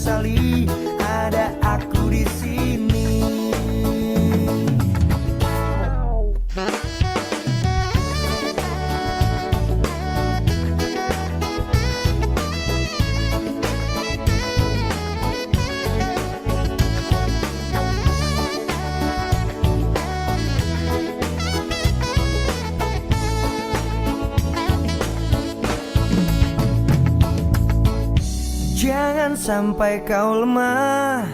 sesali ada aku di sini. Jangan sampai kau lemah,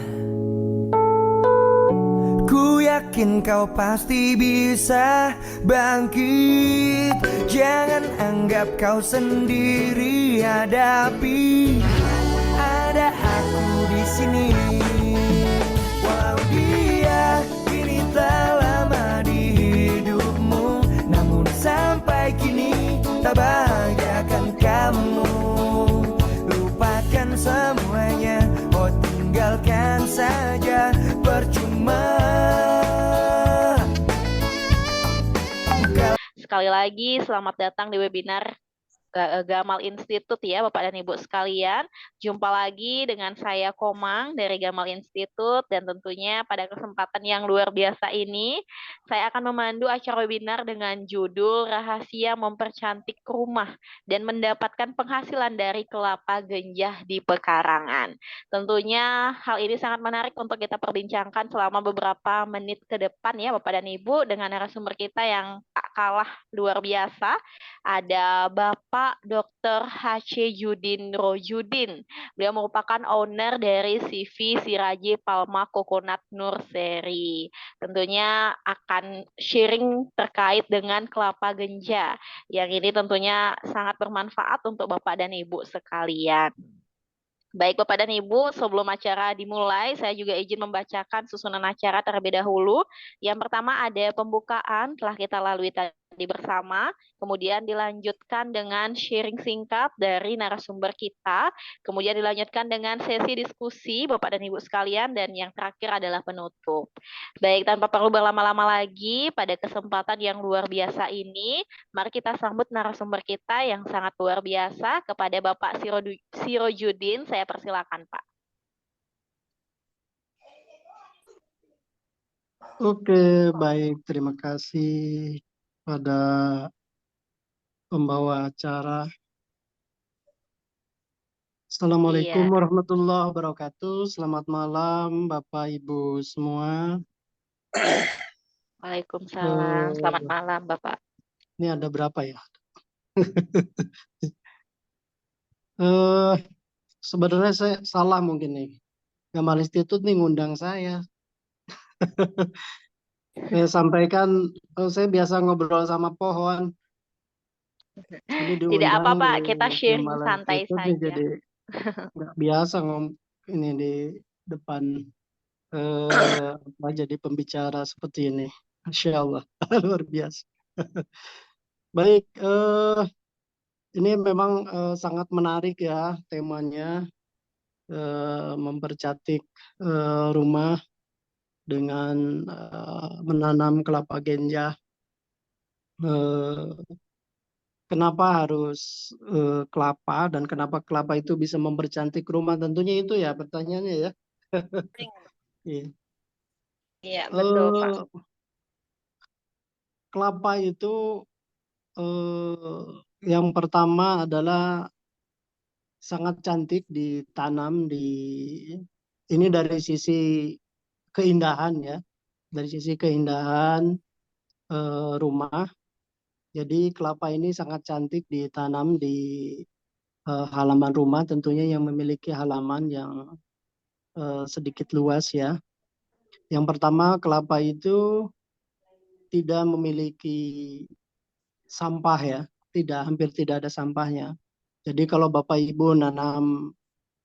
ku yakin kau pasti bisa bangkit. Jangan anggap kau sendiri hadapi, ada aku di sini. Walau dia kini telah lama di hidupmu, namun sampai kini tak bahagiakan kamu. Lupakan semuanya, oh tinggalkan saja, percuma. Sekali lagi selamat datang di webinar Gamal Institute ya Bapak dan Ibu sekalian. Jumpa lagi dengan saya Komang dari Gamal Institute, dan tentunya pada kesempatan yang luar biasa ini saya akan memandu acara webinar dengan judul Rahasia Mempercantik Rumah dan Mendapatkan Penghasilan dari Kelapa Genjah di Pekarangan. Tentunya hal ini sangat menarik untuk kita perbincangkan selama beberapa menit ke depan ya Bapak dan Ibu, dengan narasumber kita yang tak kalah luar biasa. Ada Bapak Dr. H.C. Yudin Rojudin. Beliau merupakan owner dari CV Siraji Palma Coconut Nursery. Tentunya akan sharing terkait dengan kelapa genja. Yang ini tentunya sangat bermanfaat untuk Bapak dan Ibu sekalian. Baik Bapak dan Ibu, sebelum acara dimulai, saya juga izin membacakan susunan acara terlebih dahulu. Yang pertama ada pembukaan, telah kita lalui tadi bersama. Kemudian dilanjutkan dengan sharing singkat dari narasumber kita. Kemudian dilanjutkan dengan sesi diskusi Bapak dan Ibu sekalian. Dan yang terakhir adalah penutup. Baik, tanpa perlu berlama-lama lagi, pada kesempatan yang luar biasa ini, mari kita sambut narasumber kita yang sangat luar biasa. Kepada Bapak Sirojudin, saya persilakan Pak. Oke, baik. Terima kasih pada pembawa acara. Assalamualaikum warahmatullahi wabarakatuh. Selamat malam Bapak Ibu semua. Waalaikumsalam. Selamat malam Bapak. Ini ada berapa ya? Sebenarnya saya salah mungkin nih. Gamal Institute nih ngundang saya. Saya sampaikan, saya biasa ngobrol sama pohon. Ini Tidak apa diundang Pak, di kita sharing Gamal santai Institute nih, saja. jadi nggak biasa ini di depan jadi pembicara seperti ini. Masya Allah, luar biasa. Baik, ini memang sangat menarik ya temanya, mempercantik rumah dengan menanam kelapa genjah. Kenapa harus kelapa dan kenapa kelapa itu bisa mempercantik rumah? Tentunya itu ya pertanyaannya ya. Iya, betul Pak. Kelapa itu yang pertama adalah sangat cantik ditanam ini dari sisi keindahan ya, dari sisi keindahan rumah. Jadi kelapa ini sangat cantik ditanam di halaman rumah, tentunya yang memiliki halaman yang sedikit luas ya. Yang pertama, kelapa itu tidak memiliki sampah ya, hampir tidak ada sampahnya. Jadi kalau Bapak Ibu nanam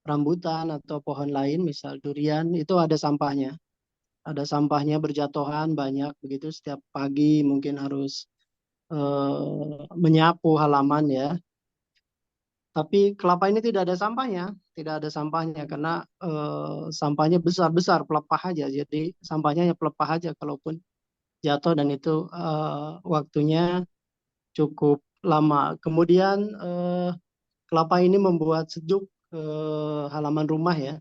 rambutan atau pohon lain, misal durian, itu ada sampahnya. Ada sampahnya berjatuhan banyak begitu, setiap pagi mungkin harus menyapu halaman ya. Tapi kelapa ini tidak ada sampahnya karena sampahnya besar-besar, pelepah aja. Jadi sampahnya hanya pelepah aja kalaupun jatuh, dan itu waktunya cukup lama. Kemudian kelapa ini membuat sejuk halaman rumah ya.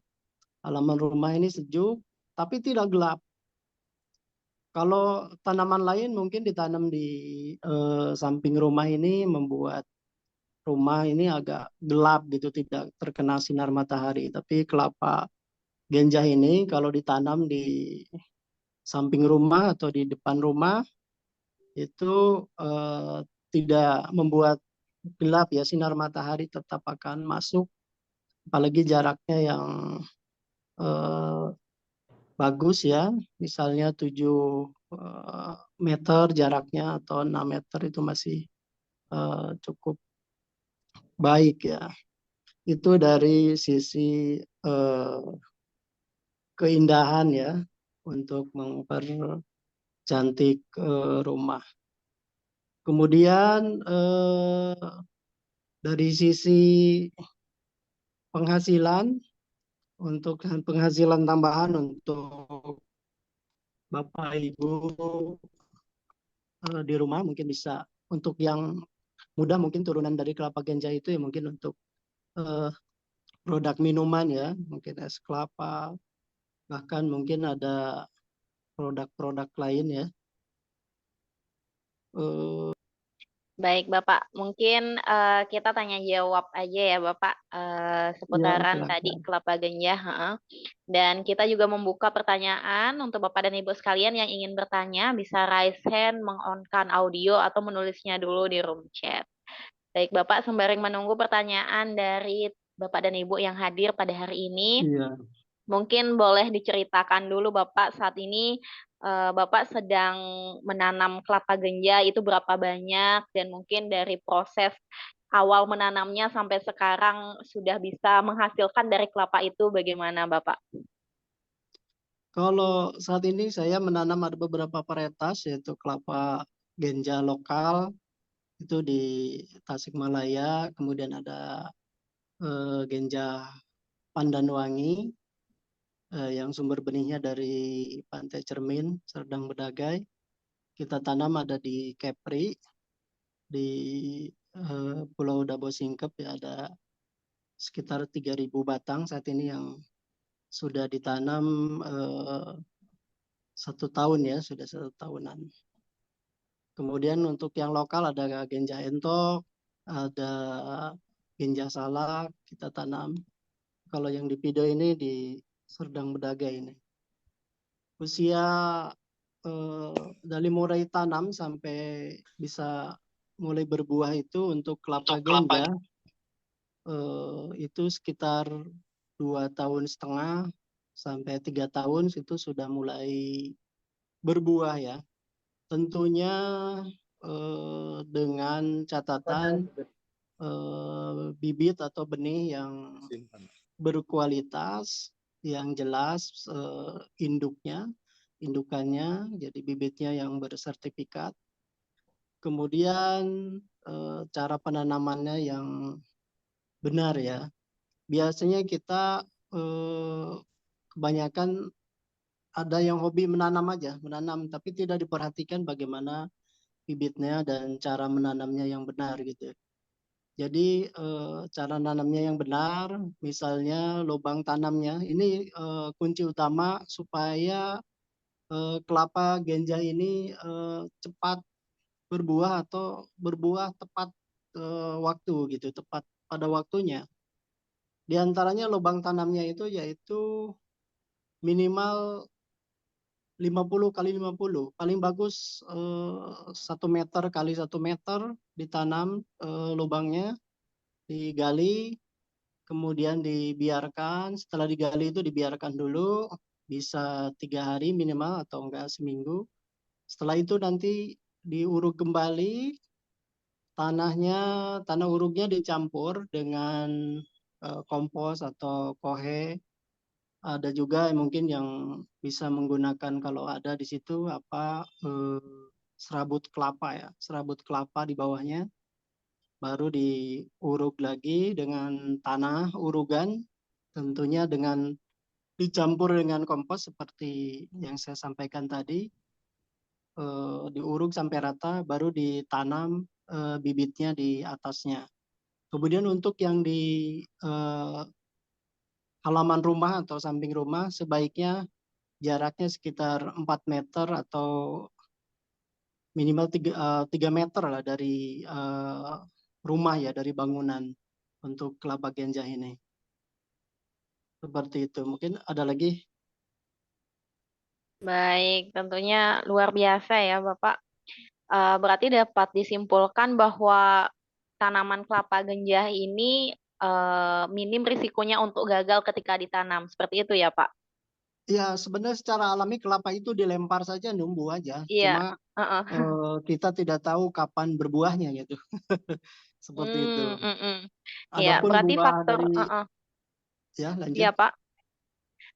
Halaman rumah ini sejuk, tapi tidak gelap. Kalau tanaman lain mungkin ditanam di samping rumah ini membuat rumah ini agak gelap gitu, tidak terkena sinar matahari. Tapi kelapa ganja ini kalau ditanam di samping rumah atau di depan rumah itu tidak membuat gelap ya, sinar matahari tetap akan masuk, apalagi jaraknya yang eh, bagus ya, misalnya 7 meter jaraknya atau 6 meter itu masih cukup baik ya. Itu dari sisi keindahan ya, untuk mempercantik rumah. Kemudian dari sisi penghasilan, untuk penghasilan tambahan untuk Bapak Ibu di rumah mungkin bisa, untuk yang mudah mungkin turunan dari kelapa ganja itu ya mungkin untuk eh, produk minuman ya, mungkin es kelapa, bahkan mungkin ada produk-produk lain ya. Eh, Baik, Bapak. Mungkin kita tanya jawab aja ya, Bapak, ya seputaran tadi silakan. kelapa ganja. Heeh. Dan kita juga membuka pertanyaan untuk Bapak dan Ibu sekalian yang ingin bertanya, bisa raise hand, meng-on-kan audio, atau menulisnya dulu di room chat. Baik, Bapak, sembari menunggu pertanyaan dari Bapak dan Ibu yang hadir pada hari ini, Iya. mungkin boleh diceritakan dulu Bapak saat ini Bapak sedang menanam kelapa ganja itu berapa banyak, dan mungkin dari proses awal menanamnya sampai sekarang sudah bisa menghasilkan dari kelapa itu bagaimana Bapak? Kalau saat ini saya menanam ada beberapa varietas, yaitu kelapa ganja lokal itu di Tasikmalaya, kemudian ada ganja Pandanwangi yang sumber benihnya dari Pantai Cermin, Serdang Bedagai. Kita tanam ada di Kepri, di Pulau Dabo Singkep ya, ada sekitar 3.000 batang saat ini yang sudah ditanam 1 tahun ya, sudah 1 tahunan. Kemudian untuk yang lokal ada genja entok, ada genja salak kita tanam. Kalau yang di Pido ini di Serdang Bedagai ini. Usia dari mulai tanam sampai bisa mulai berbuah itu untuk kelapa ganja itu sekitar 2,5 tahun sampai 3 tahun itu sudah mulai berbuah ya. Tentunya dengan catatan bibit atau benih yang berkualitas, yang jelas indukannya, jadi bibitnya yang bersertifikat. Kemudian cara penanamannya yang benar ya. Biasanya kita kebanyakan ada yang hobi menanam aja, menanam tapi tidak diperhatikan bagaimana bibitnya dan cara menanamnya yang benar gitu. Jadi cara nanamnya yang benar, misalnya lubang tanamnya, ini kunci utama supaya kelapa ganja ini cepat berbuah atau berbuah tepat waktu gitu, tepat pada waktunya. Di antaranya lubang tanamnya itu yaitu minimal 50 kali 50. Paling bagus 1 meter kali 1 meter ditanam lubangnya, digali, kemudian dibiarkan. Setelah digali itu dibiarkan dulu, bisa 3 hari minimal atau enggak seminggu. Setelah itu nanti diuruk kembali tanahnya, tanah uruknya dicampur dengan kompos atau kohe. Ada juga mungkin yang bisa menggunakan kalau ada di situ apa serabut kelapa ya, serabut kelapa di bawahnya. Baru diuruk lagi dengan tanah urugan, tentunya dengan dicampur dengan kompos seperti yang saya sampaikan tadi. Diuruk sampai rata, baru ditanam bibitnya di atasnya. Kemudian untuk yang di halaman rumah atau samping rumah sebaiknya jaraknya sekitar 4 meter atau minimal 3 meter lah dari rumah ya, dari bangunan untuk kelapa ganja ini. Seperti itu. Mungkin ada lagi? Baik, tentunya luar biasa ya Bapak. Berarti dapat disimpulkan bahwa tanaman kelapa ganja ini minim risikonya untuk gagal ketika ditanam. Seperti itu ya Pak? Ya, sebenarnya secara alami kelapa itu dilempar saja numbuh aja. Iya. Cuma Heeh. kita tidak tahu kapan berbuahnya gitu. Seperti itu. Iya, Adapun berarti buah faktor, dari ya lanjut. iya Pak.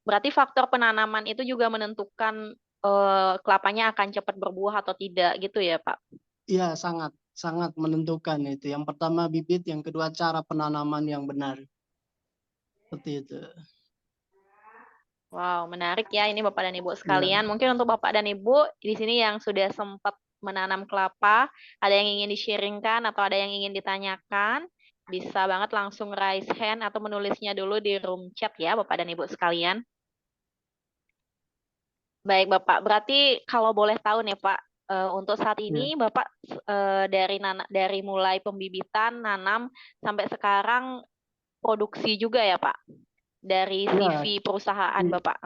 Berarti faktor penanaman itu juga menentukan kelapanya akan cepat berbuah atau tidak gitu ya Pak? Iya, sangat sangat menentukan itu. Yang pertama bibit, yang kedua cara penanaman yang benar. Seperti itu. Wow, menarik ya ini Bapak dan Ibu Ya. sekalian. Mungkin untuk Bapak dan Ibu di sini yang sudah sempat menanam kelapa, ada yang ingin di-sharingkan atau ada yang ingin ditanyakan, bisa banget langsung raise hand atau menulisnya dulu di room chat ya Bapak dan Ibu sekalian. Baik Bapak, berarti kalau boleh tahu nih Pak, untuk saat Ya. ini Bapak dari mulai pembibitan, nanam sampai sekarang produksi juga ya Pak? Dari Ya, CV perusahaan Bapak.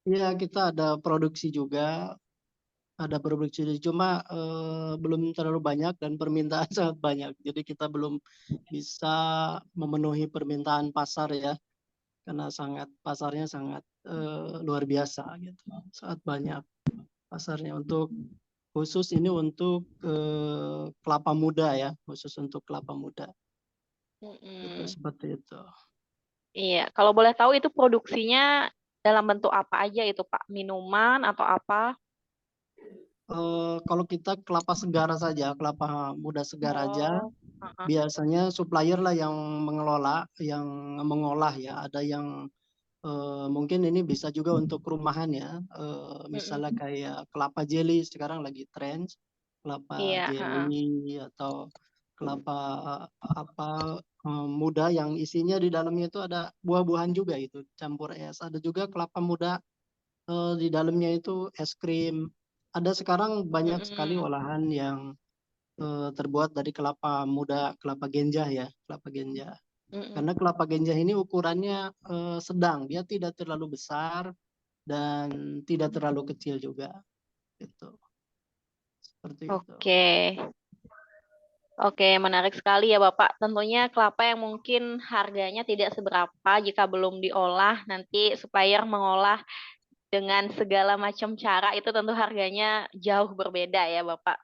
iya, kita ada produksi juga, cuma belum terlalu banyak dan permintaan sangat banyak. Jadi kita belum bisa memenuhi permintaan pasar ya, karena pasarnya sangat luar biasa gitu, sangat banyak pasarnya khusus ini untuk kelapa muda ya, khusus untuk kelapa muda. Itu seperti itu. Iya, kalau boleh tahu itu produksinya dalam bentuk apa aja itu Pak? Minuman atau apa? Kalau kita kelapa segar saja, kelapa muda segar aja, Oh, heeh. biasanya supplier lah yang mengelola, yang mengolah ya. Ada yang mungkin ini bisa juga untuk rumahan ya. Misalnya Mm-mm. kayak kelapa jelly sekarang lagi tren, kelapa Iya, heeh. jelly atau kelapa apa muda yang isinya di dalamnya itu ada buah-buahan juga itu campur es. Ada juga kelapa muda di dalamnya itu es krim. Ada sekarang banyak sekali Mm-mm. olahan yang terbuat dari kelapa muda, kelapa genjah ya, kelapa genjah. Mm-mm. Karena kelapa genjah ini ukurannya sedang, dia tidak terlalu besar dan tidak terlalu kecil juga. Gitu. Seperti itu. Oke. Oke, menarik sekali ya Bapak. Tentunya kelapa yang mungkin harganya tidak seberapa jika belum diolah, nanti supplier mengolah dengan segala macam cara itu tentu harganya jauh berbeda ya Bapak.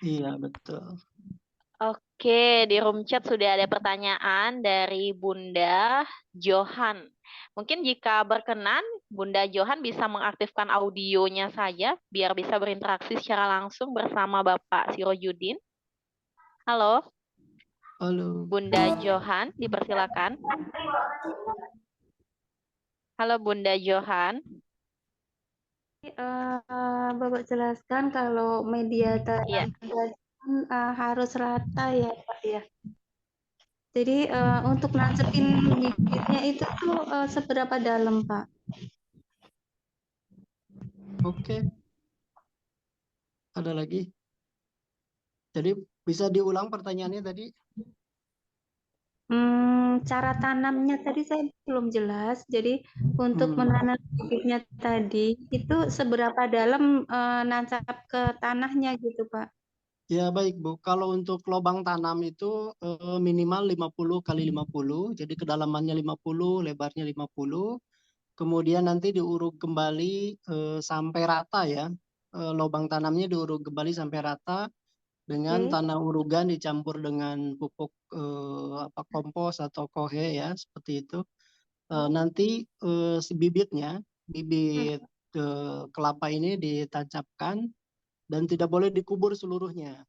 Iya, betul. Oke, di room chat sudah ada pertanyaan dari Bunda Johan. Mungkin jika berkenan, Bunda Johan bisa mengaktifkan audionya saja biar bisa berinteraksi secara langsung bersama Bapak Sirojudin. Halo, Halo. Bunda Johan, dipersilakan. Halo Bunda Johan. Bapak jelaskan kalau media Iya, tanam kan harus rata ya Pak ya. Jadi untuk nancepin bibitnya itu tuh seberapa dalam Pak? Oke, ada lagi. Jadi bisa diulang pertanyaannya tadi? Cara tanamnya tadi saya belum jelas. Jadi untuk Hmm. menanam bibitnya tadi itu seberapa dalam nancap ke tanahnya gitu Pak? Ya baik Bu, kalau untuk lubang tanam itu minimal 50 kali 50, jadi kedalamannya 50, lebarnya 50. Kemudian nanti diuruk kembali sampai rata ya. Lubang tanamnya diuruk kembali sampai rata dengan Oke. tanah urugan dicampur dengan pupuk kompos atau kohe ya, seperti itu. Nanti si bibit kelapa ini ditancapkan dan tidak boleh dikubur seluruhnya,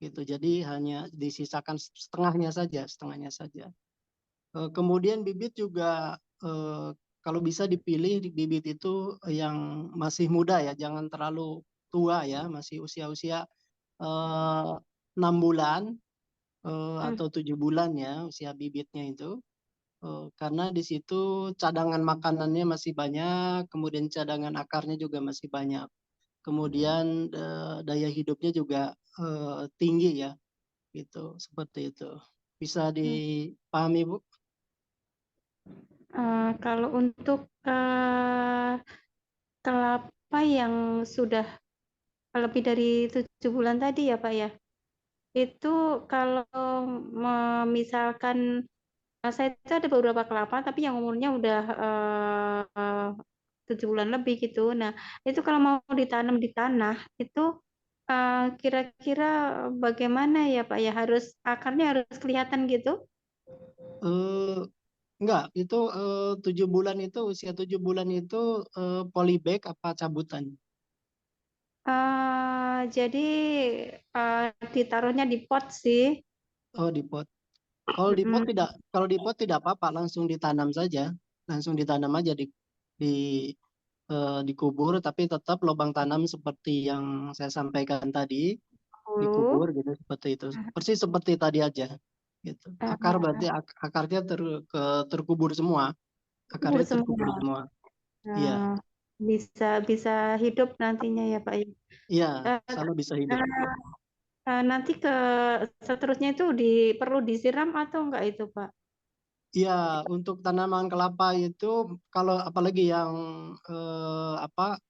gitu. Jadi hanya disisakan setengahnya saja. Kemudian bibit juga kalau bisa dipilih bibit itu yang masih muda ya, jangan terlalu tua ya, masih usia-usia 6 bulan atau 7 bulan ya usia bibitnya itu. karena di situ cadangan makanannya masih banyak, kemudian cadangan akarnya juga masih banyak. Kemudian daya hidupnya juga tinggi ya, gitu, seperti itu. Bisa dipahami, Bu? Kalau untuk kelapa yang sudah lebih dari 7 bulan tadi ya Pak ya, itu kalau misalkan saya itu ada beberapa kelapa tapi yang umurnya udah 7 bulan lebih gitu. Nah, itu kalau mau ditanam di tanah itu kira-kira bagaimana ya Pak ya? Akarnya harus kelihatan gitu? Eh, enggak, itu 7 bulan itu, usia 7 bulan itu polybag apa cabutan? Jadi ditaruhnya di pot sih. Oh, di pot. Mm-mm. Kalau di pot tidak apa-apa, langsung ditanam saja, langsung ditanam aja di dikubur, tapi tetap lubang tanam seperti yang saya sampaikan tadi, Dulu. dikubur gitu, seperti itu, persis seperti tadi aja, gitu. Akar berarti akarnya terkubur semua, Kubur akarnya terkubur semua. semua. Iya, Nah, bisa hidup nantinya ya Pak ya. iya, Eh, selalu bisa hidup. eh, Nanti seterusnya itu perlu disiram atau enggak itu Pak? Iya, untuk tanaman kelapa itu kalau apalagi yang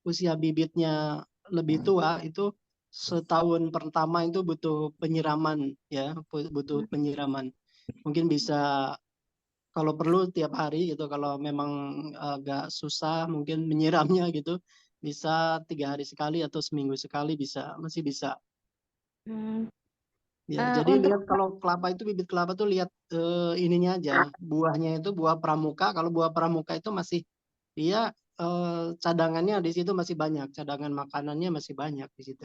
usia bibitnya lebih tua itu setahun pertama itu butuh penyiraman ya, butuh penyiraman. Mungkin bisa kalau perlu tiap hari gitu, kalau memang agak susah mungkin menyiramnya gitu, bisa 3 hari sekali atau seminggu sekali bisa, masih bisa. Hmm. Ya, jadi Untuk lihat kalau kelapa itu bibit kelapa tuh lihat ininya aja, buahnya itu buah pramuka. Kalau buah pramuka itu masih dia cadangannya di situ masih banyak, cadangan makanannya masih banyak di situ.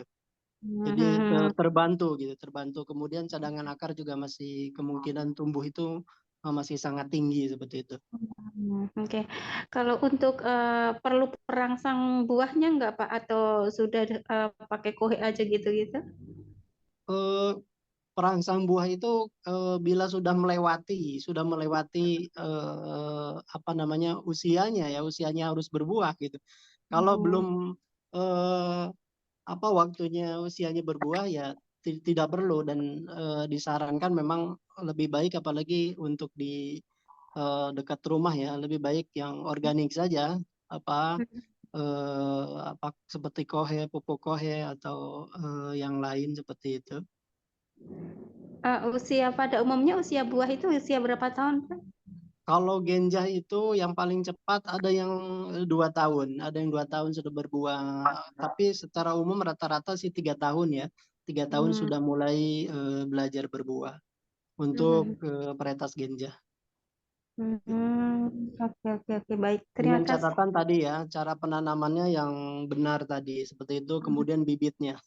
Jadi Mhm. terbantu gitu, terbantu. Kemudian cadangan akar juga masih kemungkinan tumbuh itu masih sangat tinggi seperti itu. Oke. Kalau untuk perlu perangsang buahnya enggak Pak atau sudah pakai kohe aja gitu-gitu? Eh, Perangsang buah itu bila sudah melewati apa namanya usianya harus berbuah gitu. Kalau Hmm. belum eh, waktunya usianya berbuah ya tidak perlu, dan disarankan memang lebih baik, apalagi untuk di dekat rumah ya, lebih baik yang organik saja, apa seperti kohe, pupuk kohe atau yang lain seperti itu. Usia pada umumnya usia buah itu usia berapa tahun Pak? Kalau genjah itu yang paling cepat ada yang 2 tahun, ada yang 2 tahun sudah berbuah. Tapi secara umum rata-rata sih 3 tahun ya, 3 tahun Hmm. sudah mulai belajar berbuah untuk Mhm. varietas genjah. Oke, oke, oke, baik. Terima Dengan kasih. catatan tadi ya, cara penanamannya yang benar tadi, seperti itu. Kemudian bibitnya,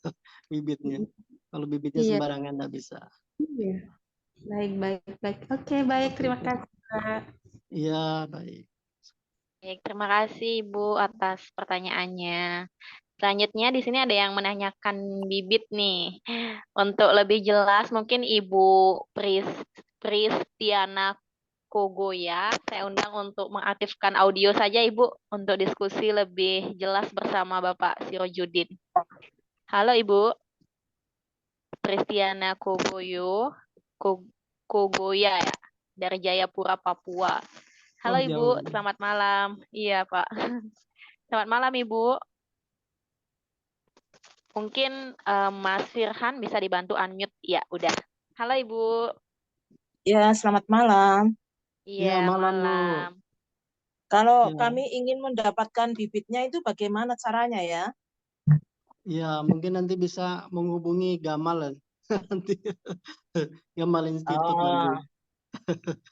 bibitnya. Kalau bibitnya Iya, sembarangan nggak bisa. iya. Baik, baik, baik. Oke, baik. Seperti Terima itu. kasih, Pak. Iya, baik. Baik, terima kasih Ibu atas pertanyaannya. Selanjutnya di sini ada yang menanyakan bibit nih. Untuk lebih jelas mungkin Ibu Pristiana Kogoya, saya undang untuk mengaktifkan audio saja Ibu untuk diskusi lebih jelas bersama Bapak Sirojudin. Halo Ibu Pristiana Kogoya ya, dari Jayapura, Papua. Halo Oh, Ibu, jauh. selamat malam. Iya Pak. Selamat malam Ibu. Mungkin Mas Firhan bisa dibantu unmute. Ya, udah. Halo Ibu. Ya, selamat malam. Iya, Ya, malam Bu. malam. Kalau Ya, kami ingin mendapatkan bibitnya itu bagaimana caranya ya? ya mungkin nanti bisa menghubungi Gamal nanti. Gamal Institut nanti. Oh,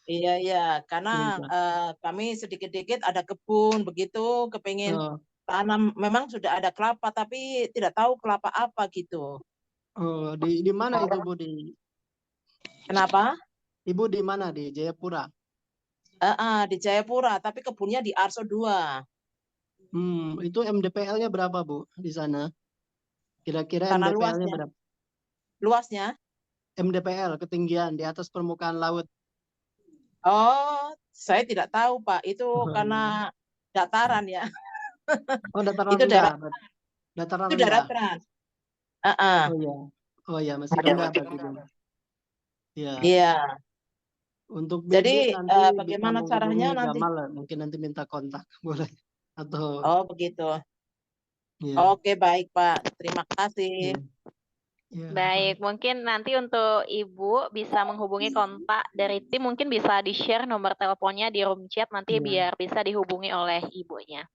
iya, iya. Karena Bisa. kami sedikit-sedikit ada kebun begitu, kepingin Oh, tanam. Memang sudah ada kelapa, tapi tidak tahu kelapa apa gitu. oh, di mana itu Bu? Kenapa? Ibu di mana? Di Jayapura. Di Jayapura, tapi kebunnya di Arso 2. Itu MDPL-nya berapa Bu di sana? Kira-kira Tanah MDPL-nya luasnya. berapa? Luasnya? MDPL ketinggian di atas permukaan laut. Oh, Saya tidak tahu Pak, itu karena dataran ya. Oh, dataran Itu rendah. darat, Dataran itu rendah. daratan. Heeh. Oh ya. Oh ya, masih rendah berarti, Bu. Ya, Iya. untuk Jadi bibit nanti bisa bagaimana caranya menghubungi nanti? Gamal, mungkin nanti minta kontak, boleh. Atau Oh begitu. ya. Oke baik Pak, terima Ya. kasih. Ya, Baik, mungkin nanti untuk Ibu bisa menghubungi kontak dari tim, mungkin bisa di-share nomor teleponnya di room chat nanti ya. biar bisa dihubungi oleh ibunya.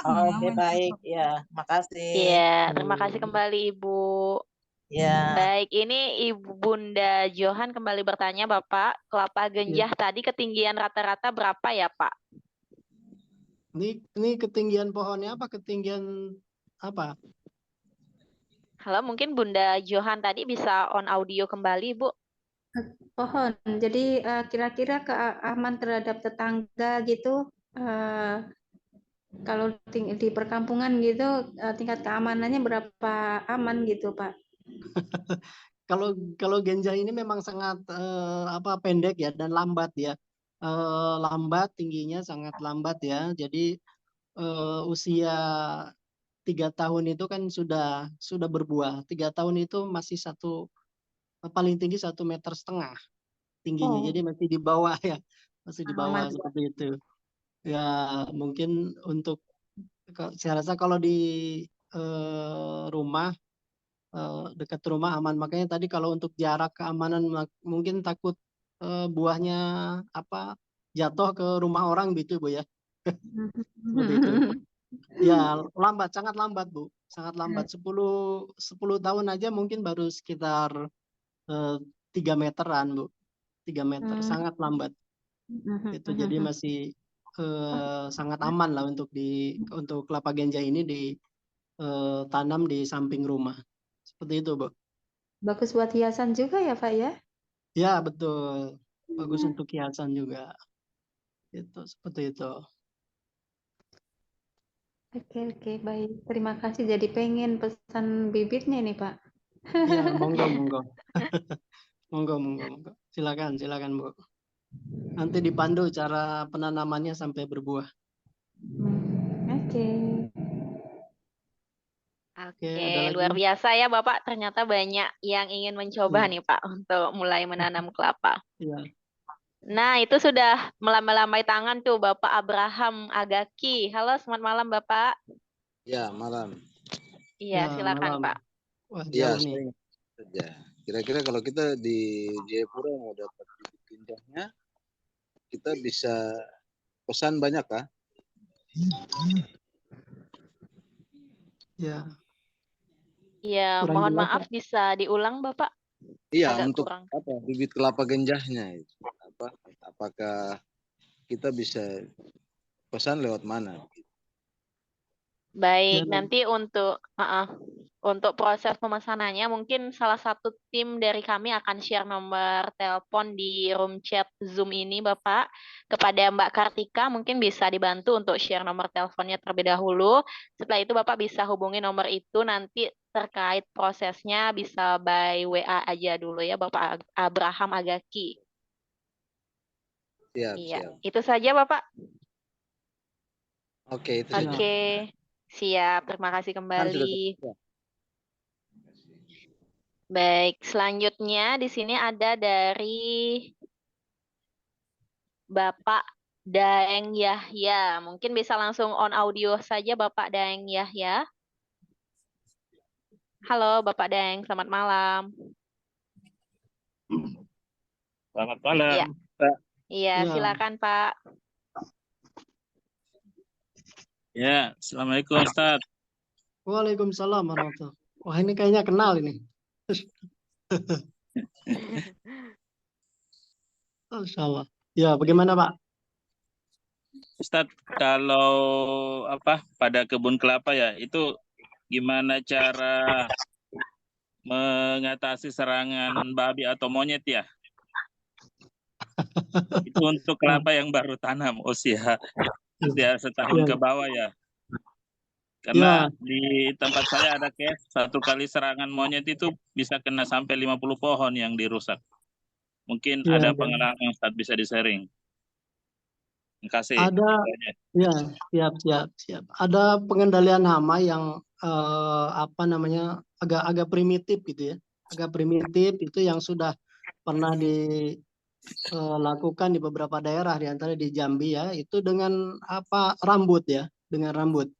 Oke baik, ya, makasih. Iya, terima kasih kembali Ibu. Ya. Baik, ini Ibu Bunda Johan kembali bertanya, Bapak, kelapa genjah tadi ketinggian rata-rata berapa ya, Pak? Ini ketinggian pohonnya apa? Ketinggian apa? Halo, mungkin Bunda Johan tadi bisa on audio kembali, Bu. Pohon. Jadi kira-kira aman terhadap tetangga gitu. Kalau di perkampungan gitu tingkat keamanannya berapa aman gitu, Pak? Kalau genjah ini memang sangat pendek ya dan lambat ya. Lambat, tingginya sangat lambat ya. Jadi usia 3 tahun itu kan sudah berbuah. 3 tahun itu masih paling tinggi 1,5 meter tingginya. Oh, Jadi masih di bawah ya, masih di bawah aman. seperti itu. Ya mungkin saya rasa kalau di rumah dekat rumah aman. Makanya tadi kalau untuk jarak keamanan mungkin takut buahnya jatuh ke rumah orang gitu, Bu ya. Seperti itu. Ya, sangat lambat, Bu. Sangat lambat. 10 tahun aja mungkin baru sekitar 3 meteran, Bu. 3 meter, sangat lambat. Itu jadi masih sangat aman lah untuk kelapa genjah ini ditanam di samping rumah. Seperti itu, Bu. Bagus buat hiasan juga ya, Pak ya? Ya, betul. Bagus untuk hiasan juga. Itu seperti itu. Oke, baik. Terima kasih. Jadi pengen pesan bibitnya nih, Pak. Ya, monggo. Monggo. Silakan, Bu. Nanti dipandu cara penanamannya sampai berbuah. Oke. Oke, ada lagi? luar biasa ya Bapak. Ternyata banyak yang ingin mencoba nih Pak untuk mulai menanam kelapa. Iya. Nah, itu sudah melambai-lambai tangan tuh Bapak Abraham Agaki. Halo, selamat malam Bapak. Ya, malam. Iya, silakan malam. Pak. Wah, Ya, jauh nih. saja. Kira-kira kalau kita di Jayapura mau dapat bibit genjahnya, kita bisa pesan banyak kah? Ya. Iya, Kurang mohon jelas, maaf bisa diulang Bapak. Iya, Agak untuk kurang. bibit kelapa genjahnya itu apakah kita bisa pesan lewat mana? Baik, Ya, nanti untuk proses pemesanannya mungkin salah satu tim dari kami akan share nomor telepon di room chat Zoom ini Bapak. Kepada Mbak Kartika mungkin bisa dibantu untuk share nomor teleponnya terlebih dahulu. Setelah itu Bapak bisa hubungi nomor itu, nanti terkait prosesnya bisa by WA aja dulu ya Bapak Abraham Agaki. Siap, Iya, siap. itu saja Bapak. Oke, itu saja. Oke, siap. Terima kasih Kan kembali. sudah. Baik, selanjutnya di sini ada dari Bapak Daeng Yahya. Mungkin bisa langsung on audio saja Bapak Daeng Yahya. Halo Bapak Daeng, selamat malam. Selamat malam. Iya. Pak. Iya, Ya. silakan Pak. Ya, Assalamualaikum Ustaz. Waalaikumsalam warahmatullahi. Wah, ini kayaknya kenal ini. Masya Allah. Ya, bagaimana Pak? Ustaz, kalau pada kebun kelapa ya, itu gimana cara mengatasi serangan babi atau monyet ya? Itu untuk kelapa yang baru tanam usia setahun ke bawah ya. Karena di tempat saya ada case, 1 kali serangan monyet itu bisa kena sampai 50 pohon yang dirusak. Mungkin ada pengalaman Ustaz bisa di-sharing. Terima kasih. Ada, ya, siap. Ada pengendalian hama yang apa namanya agak primitif gitu ya, agak primitif itu yang sudah pernah dilakukan di beberapa daerah, di antara di Jambi ya, itu dengan apa rambut ya, dengan rambut.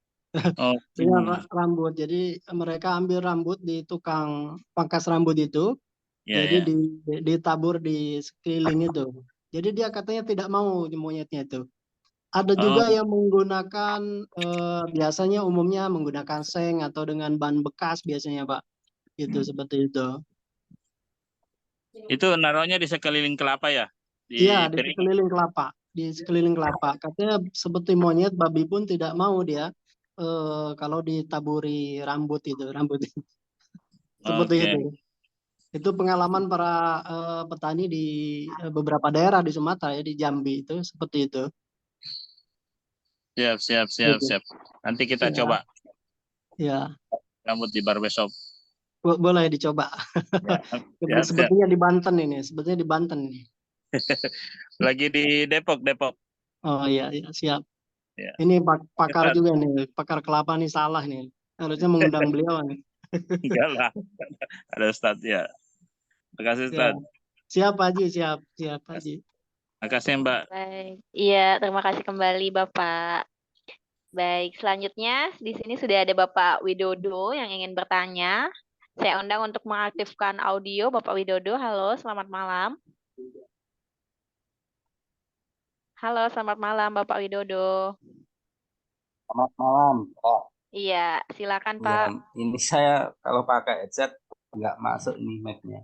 Oh, Dengan rambut. Jadi mereka ambil rambut di tukang pangkas rambut itu, ya, jadi ya. ditabur di sekeliling itu. Jadi dia katanya tidak mau monyetnya itu. Ada juga Oh, yang menggunakan biasanya umumnya menggunakan seng atau dengan ban bekas biasanya Pak. Itu seperti itu. itu naruhnya di sekeliling kelapa ya? Iya, di Piring. sekeliling kelapa, di sekeliling kelapa. Katanya seperti monyet, babi pun tidak mau dia kalau ditaburi rambut itu, seperti Oke. itu. Itu pengalaman para petani di beberapa daerah di Sumatera ya, di Jambi itu seperti itu. Siap. Gitu. Nanti kita Ya, coba ya. rambut di barbershop. Boleh dicoba. Ya, siap. Sepertinya di Banten ini, Lagi di Depok. Oh iya, siap. Ya. Ini pakar Ustaz. juga nih, pakar kelapa nih salah nih. Harusnya mengundang beliau nih. Enggak lah. Ada Ustaz ya. Terima kasih Ya. Ustaz. Siap Haji, siap Haji. Terima kasih Mbak. Baik. Iya, terima kasih kembali Bapak. Baik, selanjutnya di sini sudah ada Bapak Widodo yang ingin bertanya. Saya undang untuk mengaktifkan audio Bapak Widodo. Halo, selamat malam. Halo, selamat malam Bapak Widodo. Selamat malam, Pak. Iya, silakan Ya, Pak. ini saya kalau pakai headset nggak masuk nih mic-nya.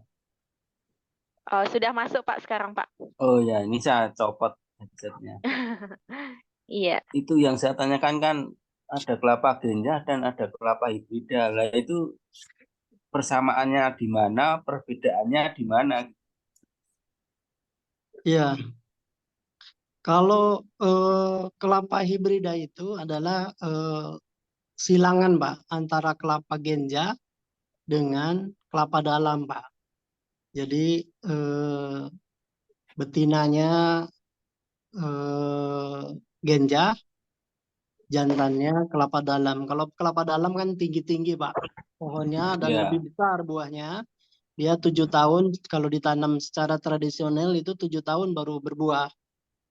Oh, sudah masuk Pak sekarang Pak. Oh ya, ini saya copot headsetnya. Iya. Itu yang saya tanyakan kan ada kelapa ganja dan ada kelapa hibrida. Lah itu persamaannya di mana, perbedaannya di mana? Iya. Kalau kelapa hibrida itu adalah silangan Pak antara kelapa genja dengan kelapa dalam Pak. Jadi betinanya genja, jantannya kelapa dalam. Kalau kelapa dalam kan tinggi-tinggi Pak pohonnya dan Ya, lebih besar buahnya. Dia 7 tahun kalau ditanam secara tradisional itu 7 tahun baru berbuah.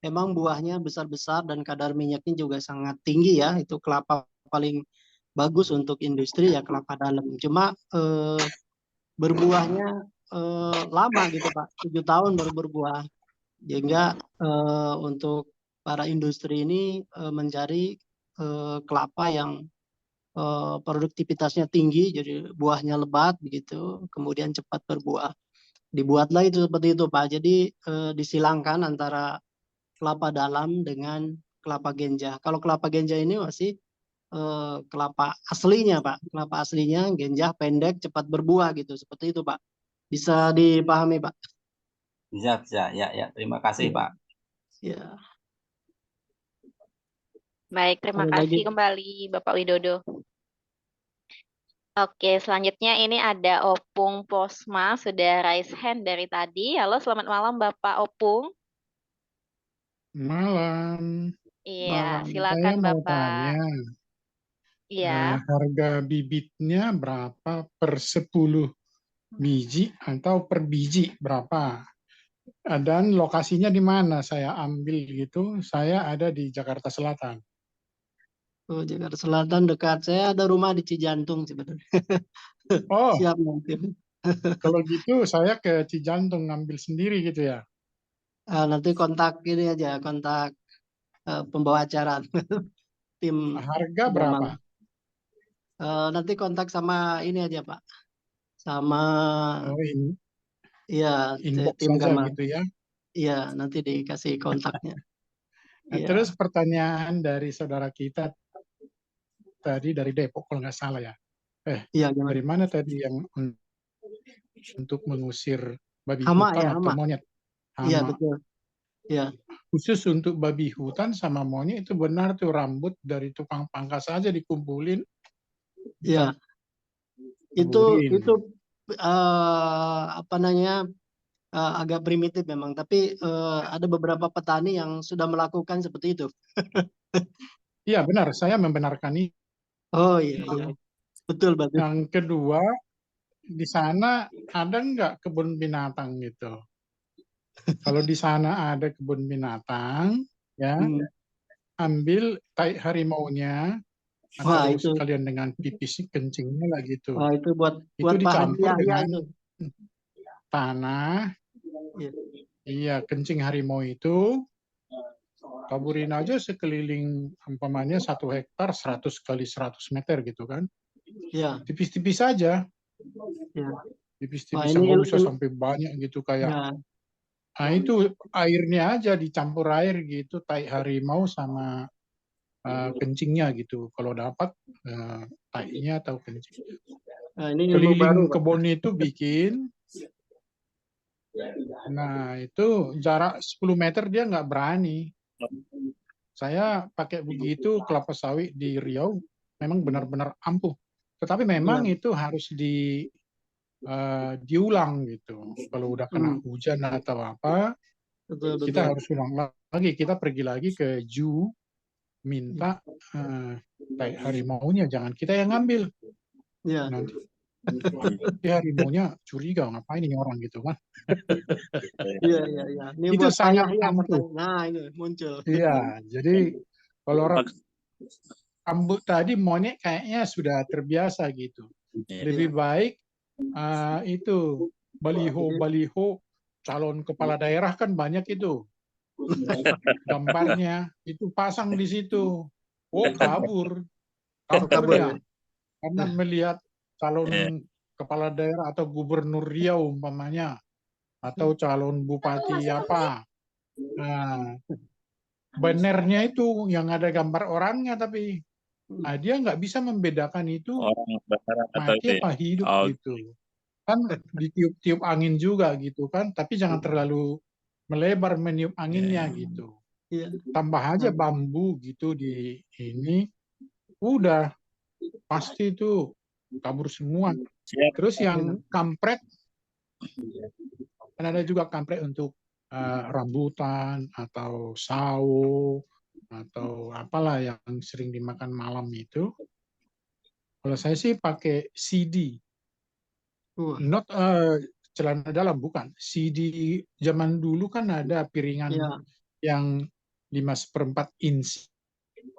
Memang buahnya besar-besar dan kadar minyaknya juga sangat tinggi ya. Itu kelapa paling bagus untuk industri ya kelapa dalam. Cuma berbuahnya lama gitu Pak. 7 tahun baru berbuah. Sehingga untuk para industri ini mencari kelapa yang produktivitasnya tinggi, jadi buahnya lebat begitu, kemudian cepat berbuah. Dibuatlah itu seperti itu Pak. Jadi disilangkan antara kelapa dalam dengan kelapa genja. Kalau kelapa genja ini masih kelapa aslinya Pak. Kelapa aslinya genja pendek cepat berbuah gitu. Seperti itu Pak. Bisa dipahami Pak? bisa. Ya. Terima kasih, Ya. Pak. Ya. Baik, terima Ada lagi? kasih kembali Bapak Widodo. Oke, selanjutnya ini ada Opung Posma, sudah raise hand dari tadi. Halo, selamat malam Bapak Opung. Malam. Iya, Malam. silakan Saya mau Bapak. tanya, Iya. harga bibitnya berapa per 10 biji atau per biji berapa? Dan lokasinya di mana saya ambil gitu? Saya ada di Jakarta Selatan. Oh, Jakarta Selatan dekat. Saya ada rumah di Cijantung sebenarnya. Oh, Siap nanti. kalau gitu saya ke Cijantung ngambil sendiri gitu ya? Nanti kontak ini aja, kontak pembawa acara tim Harga Gamal. berapa? Nanti kontak sama ini aja Pak, sama Oh, ini ya inbox tim saja Gamal. gitu ya. Iya, nanti dikasih kontaknya. Nah, Iya. terus pertanyaan dari saudara kita tadi dari Depok kalau nggak salah ya. Iya, gimana? Dari mana tadi yang untuk mengusir babi Hama hutan ya, atau hama. monyet? Iya, Hama. betul. Iya. Khusus untuk babi hutan sama monyet itu benar tuh rambut dari tukang pangkas saja dikumpulin. Iya. Itu apa namanya? agak primitif memang, tapi ada beberapa petani yang sudah melakukan seperti itu. Iya benar, saya membenarkan itu. Oh iya, iya. Betul, betul. Yang kedua, di sana ada nggak kebun binatang gitu? Kalau di sana ada kebun binatang, ya ambil tai harimaunya Wah, atau itu. sekalian dengan pipis kencingnya lah gitu. Wah, itu buat Itu Pak Haji dicampur Yahya dengan itu. tanah, Iya. iya kencing harimau itu taburin aja sekeliling umpamanya 1 hektar 100 kali 100 meter gitu kan. Iya. Tipis-tipis saja. Iya. Tipis-tipis, Wah, nggak usah sampai banyak gitu kayak. ya. Nah itu airnya aja dicampur air gitu, tai harimau sama kencingnya gitu. Kalau dapat tainya atau kencing. Nah, ini ilmu baru, Keliling Pak. kebun itu bikin. Nah itu jarak 10 meter dia nggak berani. Saya pakai begitu kelapa sawit di Riau memang benar-benar ampuh. Tetapi memang itu harus diulang gitu. Kalau udah kena hujan atau apa, Betul, kita betul. harus ulang lagi. Kita pergi lagi ke zoo, minta tai harimaunya, jangan kita yang ngambil. Iya. Nanti harimaunya curiga, ngapain ini orang gitu kan. Iya, iya, iya. Ini Itu buat Pak sangat Yahya ampuh. pertanyaan. Nah, ini muncul. Iya, jadi kalau orang rambut tadi monyet kayaknya sudah terbiasa gitu. Lebih baik itu baliho calon kepala daerah kan banyak itu. Gambarnya itu pasang di situ. Oh, kabur dia. Karena melihat calon kepala daerah atau gubernur Riau umpamanya atau calon bupati apa. Nah, bannernya itu yang ada gambar orangnya tapi dia nggak bisa membedakan itu mati apa hidup gitu. Kan ditiup-tiup angin juga gitu kan, tapi jangan terlalu melebar meniup anginnya gitu. Tambah aja bambu gitu di ini, udah pasti itu kabur semua. Terus yang kampret, kan ada juga kampret untuk rambutan atau sawo atau apalah yang sering dimakan malam itu. Kalau saya sih pakai CD, not celana dalam, bukan. CD zaman dulu kan ada piringan yang 5/4 inch.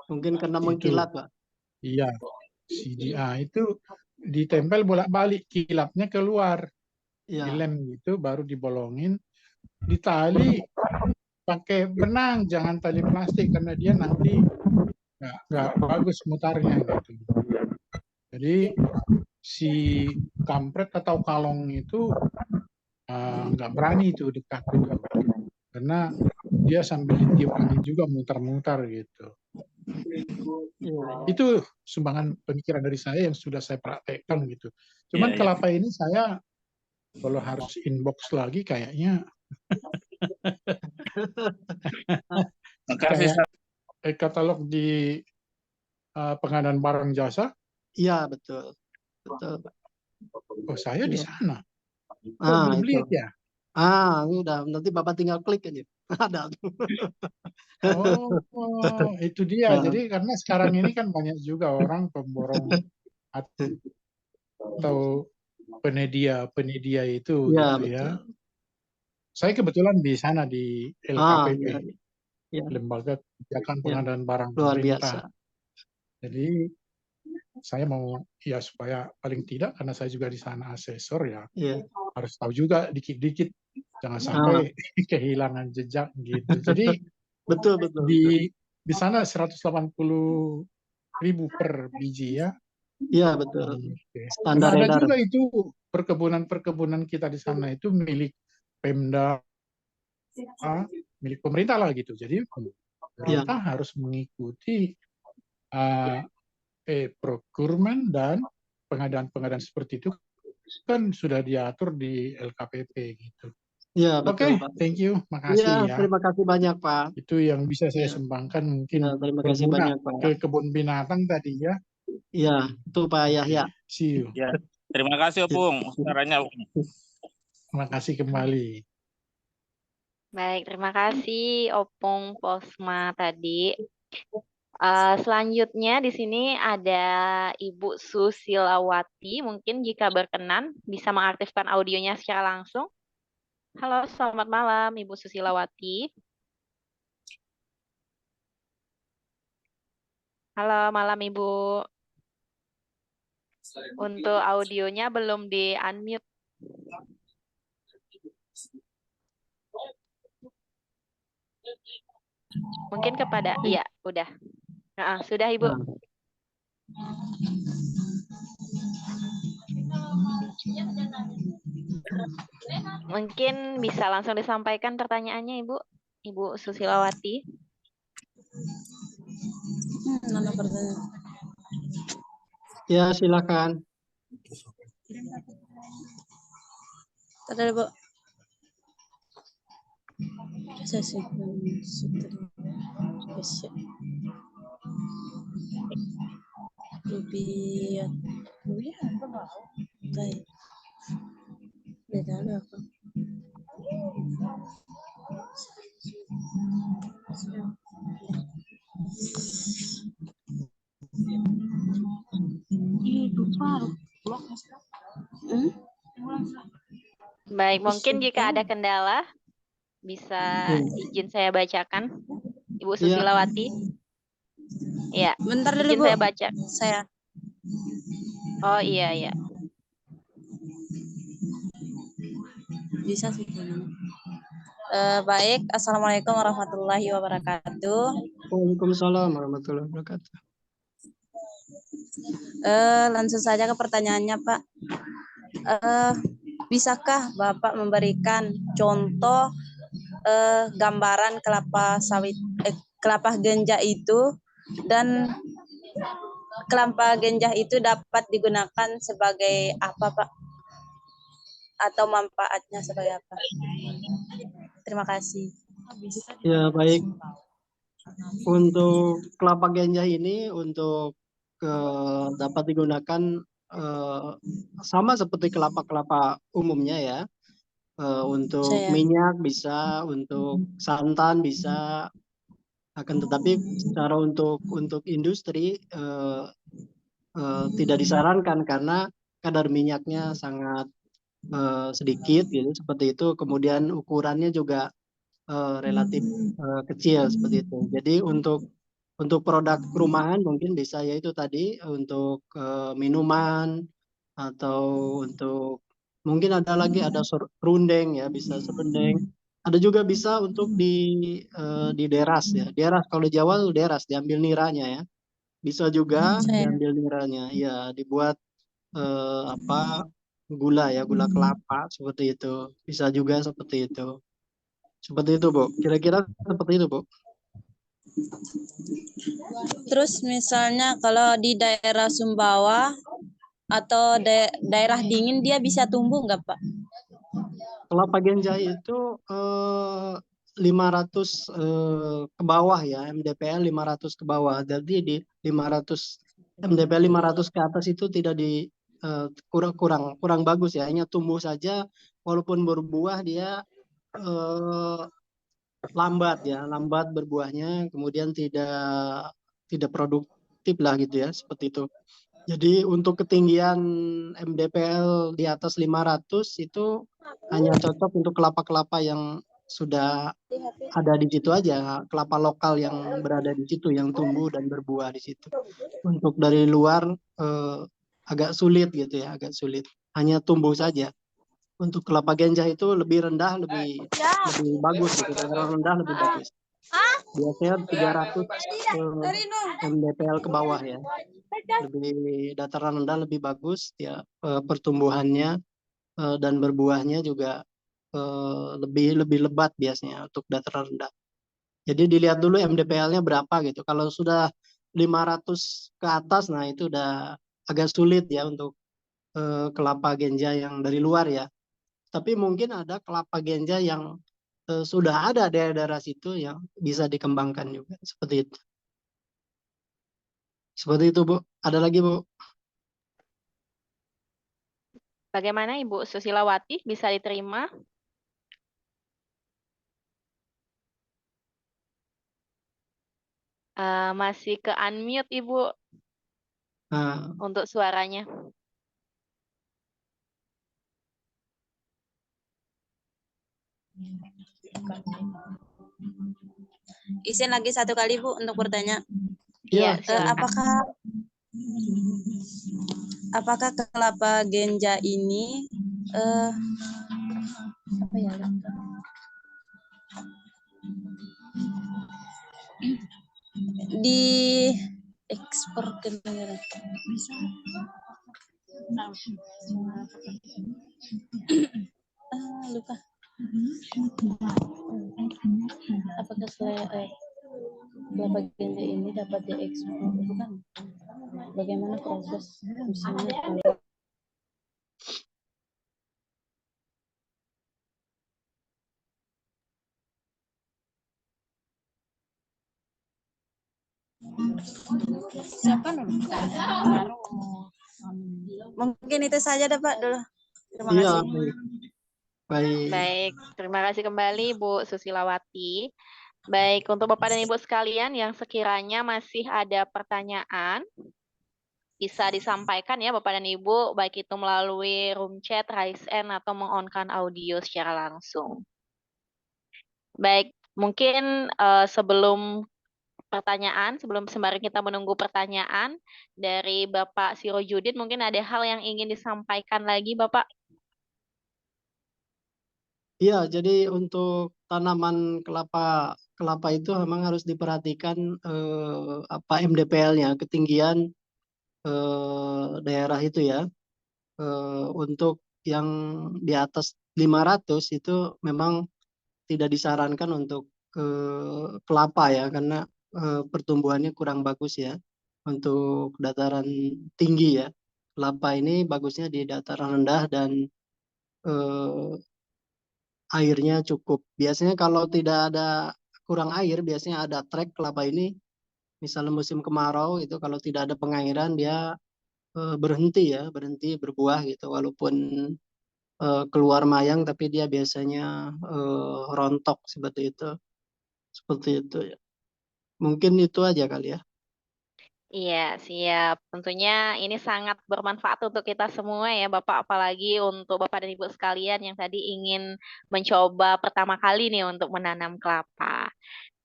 Mungkin karena mengkilat, Pak. Iya, CDA itu ditempel bolak-balik, kilapnya keluar. Dilem gitu, baru dibolongin, ditali pakai benang, jangan tali plastik karena dia nanti nggak bagus mutarnya gitu. Jadi si kampret atau kalong itu nggak berani itu dekat gitu. Karena dia sambil tiup angin juga mutar-mutar gitu. Itu sumbangan pemikiran dari saya yang sudah saya praktekkan gitu. Cuman kelapa ini saya kalau harus inbox lagi kayaknya kayak katalog di pengadaan barang jasa. Iya, betul. Betul, Pak. Oh, saya di sana. Belum lihat ya? Udah. Nanti Bapak tinggal klik aja. Ada. Oh, itu dia. Jadi karena sekarang ini kan banyak juga orang pemborong atau penedia itu gitu ya. Saya kebetulan di sana di LKPP, Lembaga Kebijakan Pengadaan Barang Pemerintah. Jadi saya mau ya supaya paling tidak karena saya juga di sana asesor ya, harus tahu juga dikit-dikit, jangan sampai kehilangan jejak gitu. Jadi betul. Di sana 180.000 per biji ya. Iya, betul. Standar ada juga itu perkebunan kita di sana itu milik Pemda, milik pemerintah lah gitu. Jadi pemerintah harus mengikuti procurement dan pengadaan seperti itu kan sudah diatur di LKPP gitu. Iya, betul, Pak. Thank you, makasih ya. Terima kasih banyak, Pak. Itu yang bisa saya sumbangkan mungkin terima kasih banyak, Pak. ke kebun binatang tadi ya. Iya, itu Pak Yahya. See you. Ya, terima kasih Opung, sarannya. Terima kasih kembali. Baik, terima kasih Opung Posma tadi. Selanjutnya di sini ada Ibu Susilawati. Mungkin jika berkenan bisa mengaktifkan audionya secara langsung. Halo, selamat malam Ibu Susilawati. Halo, malam Ibu. Untuk audionya belum di-unmute. Mungkin kepada, iya, udah. Sudah Ibu. Mungkin bisa langsung disampaikan pertanyaannya Ibu. Ibu Susilawati. Nama pertanyaan. Ya, silakan. Tadi Bu. Rupiah. Baik. Beda apa? Baik, mungkin jika ada kendala bisa izin saya bacakan, Ibu Susilawati. Iya. Bentar dulu izin Bu. saya baca. Saya. Oh iya. Bisa sih. Baik, Assalamualaikum warahmatullahi wabarakatuh. Waalaikumsalam warahmatullahi wabarakatuh. Langsung saja ke pertanyaannya, Pak. Bisakah Bapak memberikan contoh gambaran kelapa ganja itu, dan kelapa ganja itu dapat digunakan sebagai apa, Pak? Atau manfaatnya sebagai apa? Terima kasih. Ya, baik. Untuk kelapa ganja ini untuk dapat digunakan sama seperti kelapa-kelapa umumnya ya. Untuk minyak bisa, untuk santan bisa, akan tetapi secara untuk industri tidak disarankan karena kadar minyaknya sangat sedikit gitu, seperti itu. Kemudian ukurannya juga relatif kecil seperti itu. Jadi untuk produk rumahan mungkin bisa, yaitu tadi untuk minuman, atau untuk mungkin ada lagi ada serundeng ya, bisa serundeng. Ada juga bisa untuk di deras ya. Deras, kalau di Jawa itu deras, diambil niranya ya. Bisa juga diambil niranya. Ya, dibuat gula ya, gula kelapa seperti itu. Bisa juga seperti itu. Seperti itu, Bu. Kira-kira seperti itu, Bu. Terus misalnya kalau di daerah Sumbawa atau daerah dingin, dia bisa tumbuh nggak, Pak? Kelapa ganja itu 500 ke bawah ya, MDPL 500 ke bawah. Jadi di 500 MDPL 500 ke atas itu tidak di kurang bagus ya, hanya tumbuh saja, walaupun berbuah dia lambat berbuahnya, kemudian tidak produktif lah gitu ya, seperti itu. Jadi untuk ketinggian MDPL di atas 500 itu hanya cocok untuk kelapa-kelapa yang sudah ada di situ aja, kelapa lokal yang berada di situ, yang tumbuh dan berbuah di situ. Untuk dari luar agak sulit gitu ya, agak sulit. Hanya tumbuh saja. Untuk kelapa ganja itu lebih rendah, lebih bagus gitu, dataran rendah lebih bagus. Biasanya 300 MDPL ke bawah ya. Lebih dataran rendah lebih bagus ya, pertumbuhannya dan berbuahnya juga lebih lebat biasanya untuk dataran rendah. Jadi dilihat dulu MDPL-nya berapa gitu. Kalau sudah 500 ke atas, nah itu udah agak sulit ya untuk kelapa ganja yang dari luar ya. Tapi mungkin ada kelapa ganja yang sudah ada di daerah situ yang bisa dikembangkan juga, seperti itu. Seperti itu, Bu. Ada lagi, Bu? Bagaimana Ibu Susilawati, bisa diterima? Masih ke unmute Ibu Nah, untuk suaranya. Izin lagi satu kali Bu untuk bertanya. Iya, ya, silakan. Apakah kelapa genja ini apa ya? Di ekspor ke negara bisa lupa. Apakah kelapa genja ini dapat diekspor? Bukan. Bagaimana proses misalnya kalau siapa mungkin itu saja dah Pak dulu. Terima iya, kasih. baik. Baik, terima kasih kembali Bu Susilawati. Baik, untuk Bapak dan Ibu sekalian yang sekiranya masih ada pertanyaan, bisa disampaikan ya Bapak dan Ibu, baik itu melalui room chat, raise hand, atau meng-on-kan audio secara langsung. Baik, mungkin sebelum sembari kita menunggu pertanyaan dari Bapak Sirojudin, mungkin ada hal yang ingin disampaikan lagi Bapak? Iya, jadi untuk tanaman kelapa itu memang harus diperhatikan MDPL-nya, ketinggian daerah itu ya. Untuk yang di atas 500 itu memang tidak disarankan untuk kelapa ya, karena pertumbuhannya kurang bagus ya untuk dataran tinggi ya. Kelapa ini bagusnya di dataran rendah dan airnya cukup. Biasanya kalau tidak ada kurang air, biasanya ada trek kelapa ini. Misalnya musim kemarau itu kalau tidak ada pengairan dia berhenti berbuah gitu. Walaupun keluar mayang tapi dia biasanya rontok seperti itu. Seperti itu ya. Mungkin itu aja kali ya. Iya, siap. Tentunya ini sangat bermanfaat untuk kita semua ya, Bapak, apalagi untuk Bapak dan Ibu sekalian yang tadi ingin mencoba pertama kali nih untuk menanam kelapa.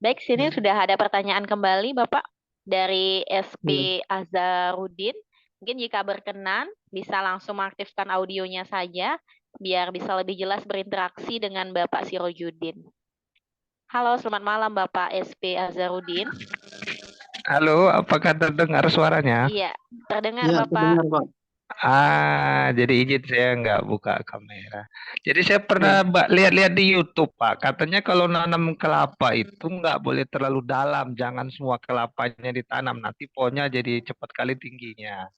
Baik, sini sudah ada pertanyaan kembali, Bapak, dari SP Azharudin. Mungkin jika berkenan, bisa langsung mengaktifkan audionya saja, biar bisa lebih jelas berinteraksi dengan Bapak Sirojudin. Halo, selamat malam Bapak SP Azharudin. Halo, apakah terdengar suaranya? Iya, terdengar Iya, Bapak. terdengar Pak. Jadi izin saya nggak buka kamera. Jadi saya pernah lihat-lihat di YouTube, Pak. Katanya kalau nanam kelapa itu nggak boleh terlalu dalam, jangan semua kelapanya ditanam, nanti pohonnya jadi cepat kali tingginya.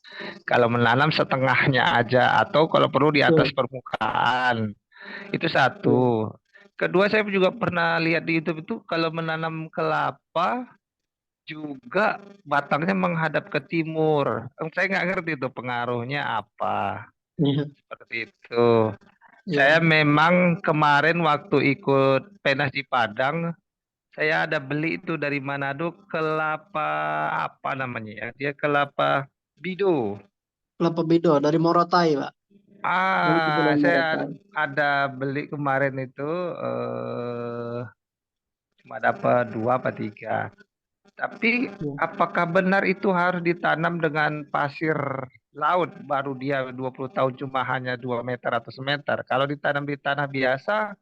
Kalau menanam setengahnya aja, atau kalau perlu di atas permukaan. Itu satu. Kedua, saya juga pernah lihat di YouTube itu kalau menanam kelapa juga batangnya menghadap ke timur. Saya nggak ngerti itu pengaruhnya apa. Seperti itu. Saya memang kemarin waktu ikut Penas di Padang, saya ada beli itu dari Manado kelapa apa namanya ya? Dia kelapa bido. Kelapa bido dari Morotai, Pak. Saya ada beli kemarin itu cuma dapat 2 apa 3. Tapi apakah benar itu harus ditanam dengan pasir laut baru dia 20 tahun cuma hanya 2 meter atau semeter? Kalau ditanam di tanah biasa,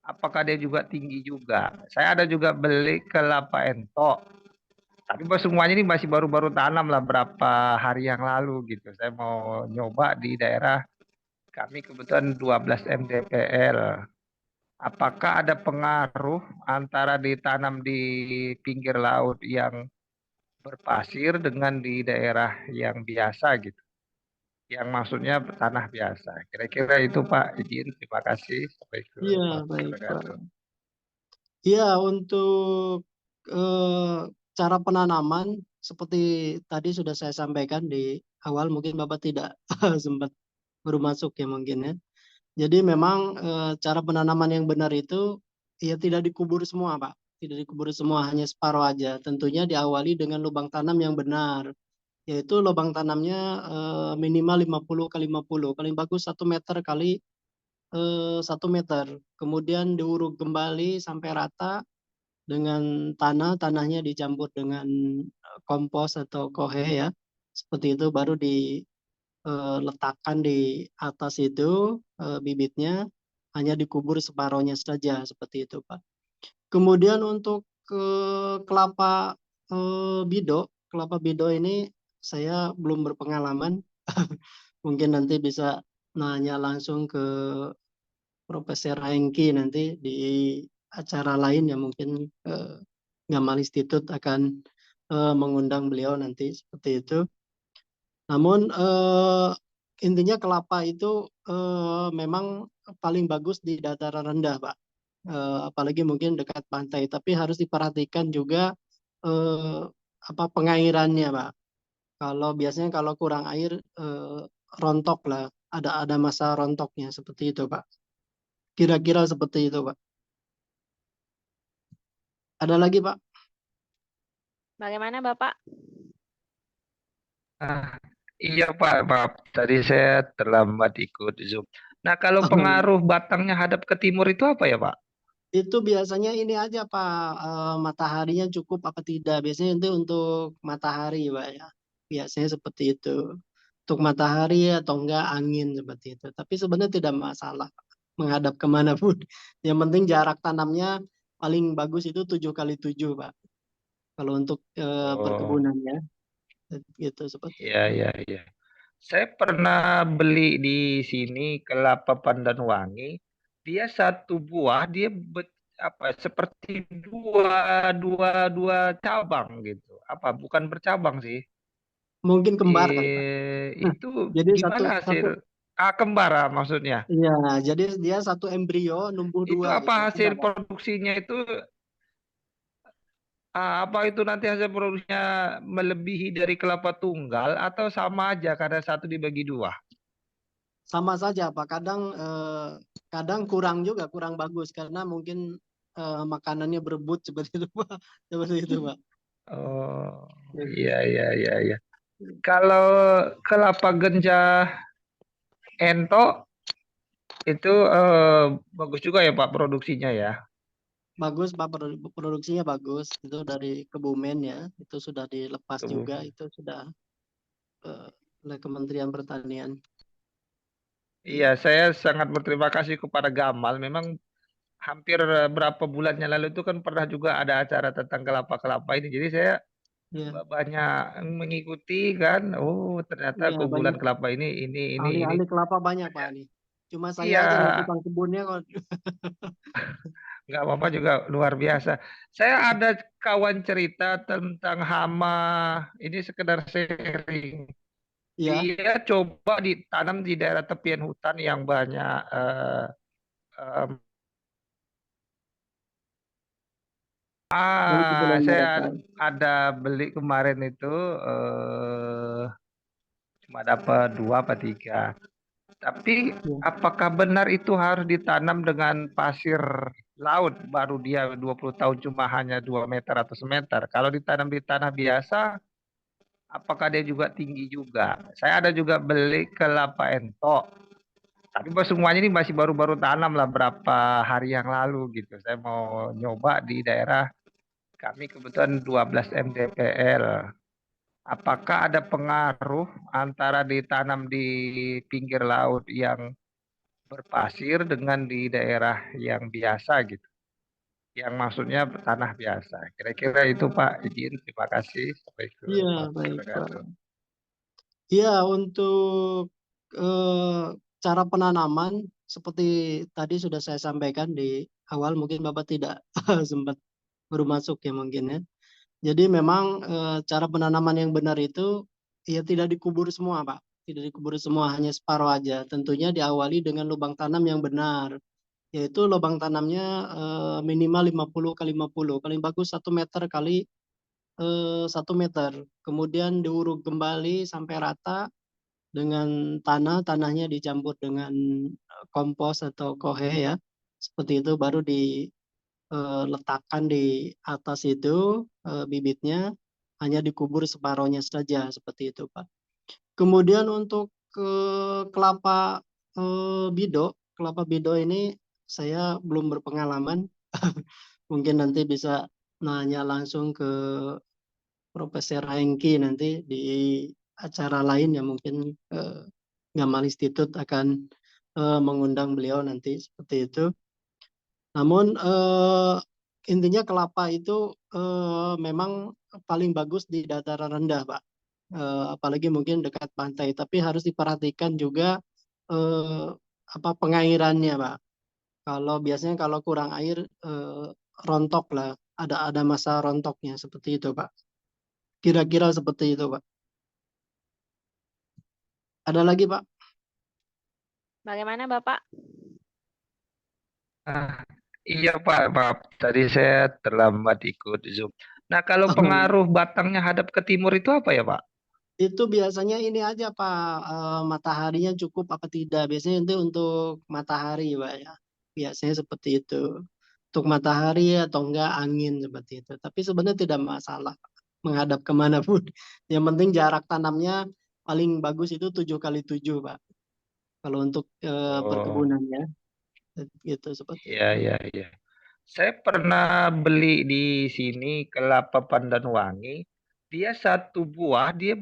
apakah dia juga tinggi juga? Saya ada juga beli kelapa entok. Tapi semuanya ini masih baru-baru tanam lah berapa hari yang lalu gitu. Saya mau nyoba di daerah kami kebetulan 12 mdpl. Apakah ada pengaruh antara ditanam di pinggir laut yang berpasir dengan di daerah yang biasa gitu? Yang maksudnya tanah biasa. Kira-kira itu Pak, izin. Terima kasih. Iya, baik Pak. Iya, untuk cara penanaman seperti tadi sudah saya sampaikan di awal, mungkin Bapak tidak sempat baru masuk ya mungkin ya. Jadi memang cara penanaman yang benar itu ya tidak dikubur semua Pak. tidak dikubur semua, hanya separuh aja. Tentunya diawali dengan lubang tanam yang benar, yaitu lubang tanamnya minimal 50 kali 50, paling bagus 1 meter kali 1 meter. Kemudian diuruk kembali sampai rata dengan tanahnya dicampur dengan kompos atau kohe ya, seperti itu, baru diletakkan di atas itu bibitnya, hanya dikubur separohnya saja, seperti itu Pak. Kemudian untuk kelapa bido ini saya belum berpengalaman. Mungkin nanti bisa nanya langsung ke Profesor Hengki nanti di acara lain ya, mungkin Gamal Institute akan mengundang beliau nanti, seperti itu. Namun intinya kelapa itu memang paling bagus di dataran rendah Pak. Apalagi mungkin dekat pantai, tapi harus diperhatikan juga pengairannya Pak. Biasanya kalau kurang air rontok lah, ada masa rontoknya, seperti itu Pak. Kira-kira seperti itu Pak. Ada lagi Pak? Bagaimana Bapak? Iya Pak, maaf tadi saya terlambat ikut Zoom. Nah kalau pengaruh batangnya hadap ke timur itu apa ya Pak? Itu biasanya ini aja Pak, mataharinya cukup apa tidak. Biasanya itu untuk matahari Pak ya. Biasanya seperti itu. Untuk matahari atau enggak angin, seperti itu. Tapi sebenarnya tidak masalah Pak, menghadap kemanapun. Yang penting jarak tanamnya paling bagus itu 7 kali 7 Pak. Kalau untuk perkebunannya. Gitu seperti itu. Iya. Saya pernah beli di sini kelapa pandan wangi. Dia satu buah dia seperti dua cabang gitu. Bukan bercabang sih. Mungkin kembar kali Pak. Itu Jadi gimana hasil kembar maksudnya? Iya, jadi dia satu embrio numbuh Itu dua. apa Gitu. hasil produksinya itu? Apa itu nanti hasil produksinya melebihi dari kelapa tunggal atau sama aja karena satu dibagi dua? Sama saja Pak. Kadang kurang juga, kurang bagus karena mungkin makanannya berebut seperti itu Pak. Seperti itu Pak. Oh, iya. Kalau kelapa ganja ento itu bagus juga ya Pak produksinya ya? Bagus Pak, produksinya bagus. Itu dari Kebumen ya. Itu sudah dilepas juga. Itu sudah oleh Kementerian Pertanian. Iya, saya sangat berterima kasih kepada Gamal. Memang hampir berapa bulannya lalu itu kan pernah juga ada acara tentang kelapa-kelapa ini. Jadi saya banyak mengikuti kan. Oh, ternyata keunggulan kelapa ini. Ahli-ahli kelapa banyak Pak ini. Cuma saya aja nih tukang kebunnya kok. Nggak apa-apa juga luar biasa. Saya ada kawan cerita tentang hama. Ini sekedar sharing. Dia coba ditanam di daerah tepian hutan yang banyak saya ada beli kemarin itu cuma dapat 2 apa 3. Tapi apakah benar itu harus ditanam dengan pasir laut baru dia 20 tahun cuma hanya 2 meter atau semeter? Kalau ditanam di tanah biasa, apakah dia juga tinggi juga? Saya ada juga beli kelapa ento. Tapi semuanya ini masih baru-baru tanam lah berapa hari yang lalu gitu. Saya mau nyoba di daerah kami kebetulan 12 mdpl. Apakah ada pengaruh antara ditanam di pinggir laut yang berpasir dengan di daerah yang biasa gitu? Yang maksudnya tanah biasa. Kira-kira itu Pak, izin. Terima kasih. Iya, baik Pak. Iya, untuk cara penanaman seperti tadi sudah saya sampaikan di awal, mungkin Bapak tidak sempat baru masuk ya mungkin ya. Jadi memang cara penanaman yang benar itu ya tidak dikubur semua Pak. Tidak dikubur semua, hanya separuh aja. Tentunya diawali dengan lubang tanam yang benar. Yaitu lubang tanamnya minimal 50 kali 50. Paling bagus 1 meter kali 1 meter. Kemudian diuruk kembali sampai rata dengan tanahnya dicampur dengan kompos atau kohe ya. Seperti itu, baru letakkan di atas itu bibitnya, hanya dikubur separohnya saja seperti itu, Pak. Kemudian untuk kelapa kelapa bido ini saya belum berpengalaman. Mungkin nanti bisa nanya langsung ke Profesor Hengki nanti di acara lain ya, mungkin Gamal Institute akan mengundang beliau nanti seperti itu. Namun intinya kelapa itu memang paling bagus di dataran rendah, Pak. Apalagi mungkin dekat pantai. Tapi harus diperhatikan juga pengairannya, Pak. Kalau biasanya kalau kurang air rontok lah, ada masa rontoknya seperti itu, Pak. Kira-kira seperti itu, Pak. Ada lagi, Pak? Bagaimana Bapak? Iya Pak, maaf. Tadi saya terlambat ikut Zoom. Nah, kalau pengaruh batangnya hadap ke timur itu apa ya Pak? Itu biasanya ini aja Pak, mataharinya cukup apa tidak. Biasanya itu untuk matahari Pak ya. Biasanya seperti itu. Untuk matahari atau enggak angin seperti itu. Tapi sebenarnya tidak masalah menghadap kemanapun. Yang penting jarak tanamnya paling bagus itu 7x7 Pak. Kalau untuk perkebunannya. Gitu seperti itu. Iya. Saya pernah beli di sini kelapa pandan wangi. Dia satu buah dia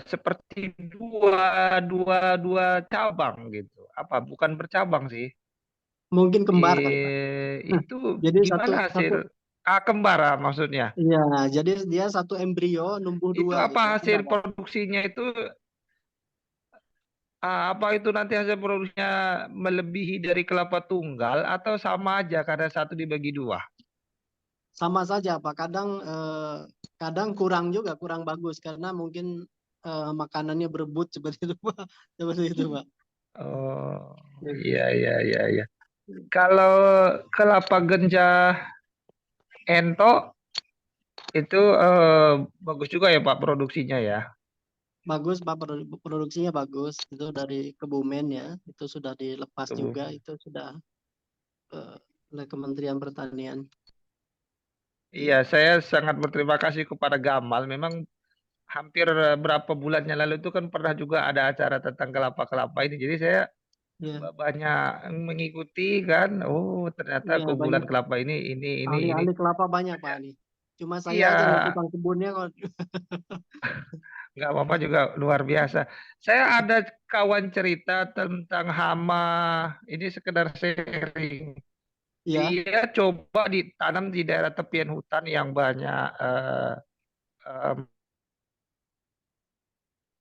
seperti dua cabang gitu. Bukan bercabang sih. Mungkin kembar kali Pak. Itu Jadi gimana hasil? Kembar maksudnya. Iya, jadi dia satu embrio numbuh Itu dua apa gitu. hasil produksinya itu? Apa itu nanti hasil produksinya melebihi dari kelapa tunggal atau sama aja karena satu dibagi dua? Sama saja Pak. Kadang kurang juga, kurang bagus karena mungkin makanannya berebut seperti itu Pak. Seperti itu Pak. Oh, iya. Kalau kelapa ganja ento itu bagus juga ya Pak produksinya ya? Bagus Pak, produksinya bagus. Itu dari Kebumen ya. Itu sudah dilepas juga. Itu sudah oleh Kementerian Pertanian. Iya, saya sangat berterima kasih kepada Gamal. Memang hampir berapa bulannya lalu itu kan pernah juga ada acara tentang kelapa-kelapa ini. Jadi saya banyak mengikuti kan. Oh, ternyata keunggulan kelapa ini. Ahli-ahli kelapa banyak Pak ini. Cuma saya aja nih tukang kebunnya kok. Nggak apa-apa juga luar biasa. Saya ada kawan cerita tentang hama. Ini sekedar sharing. Dia coba ditanam di daerah tepian hutan yang banyak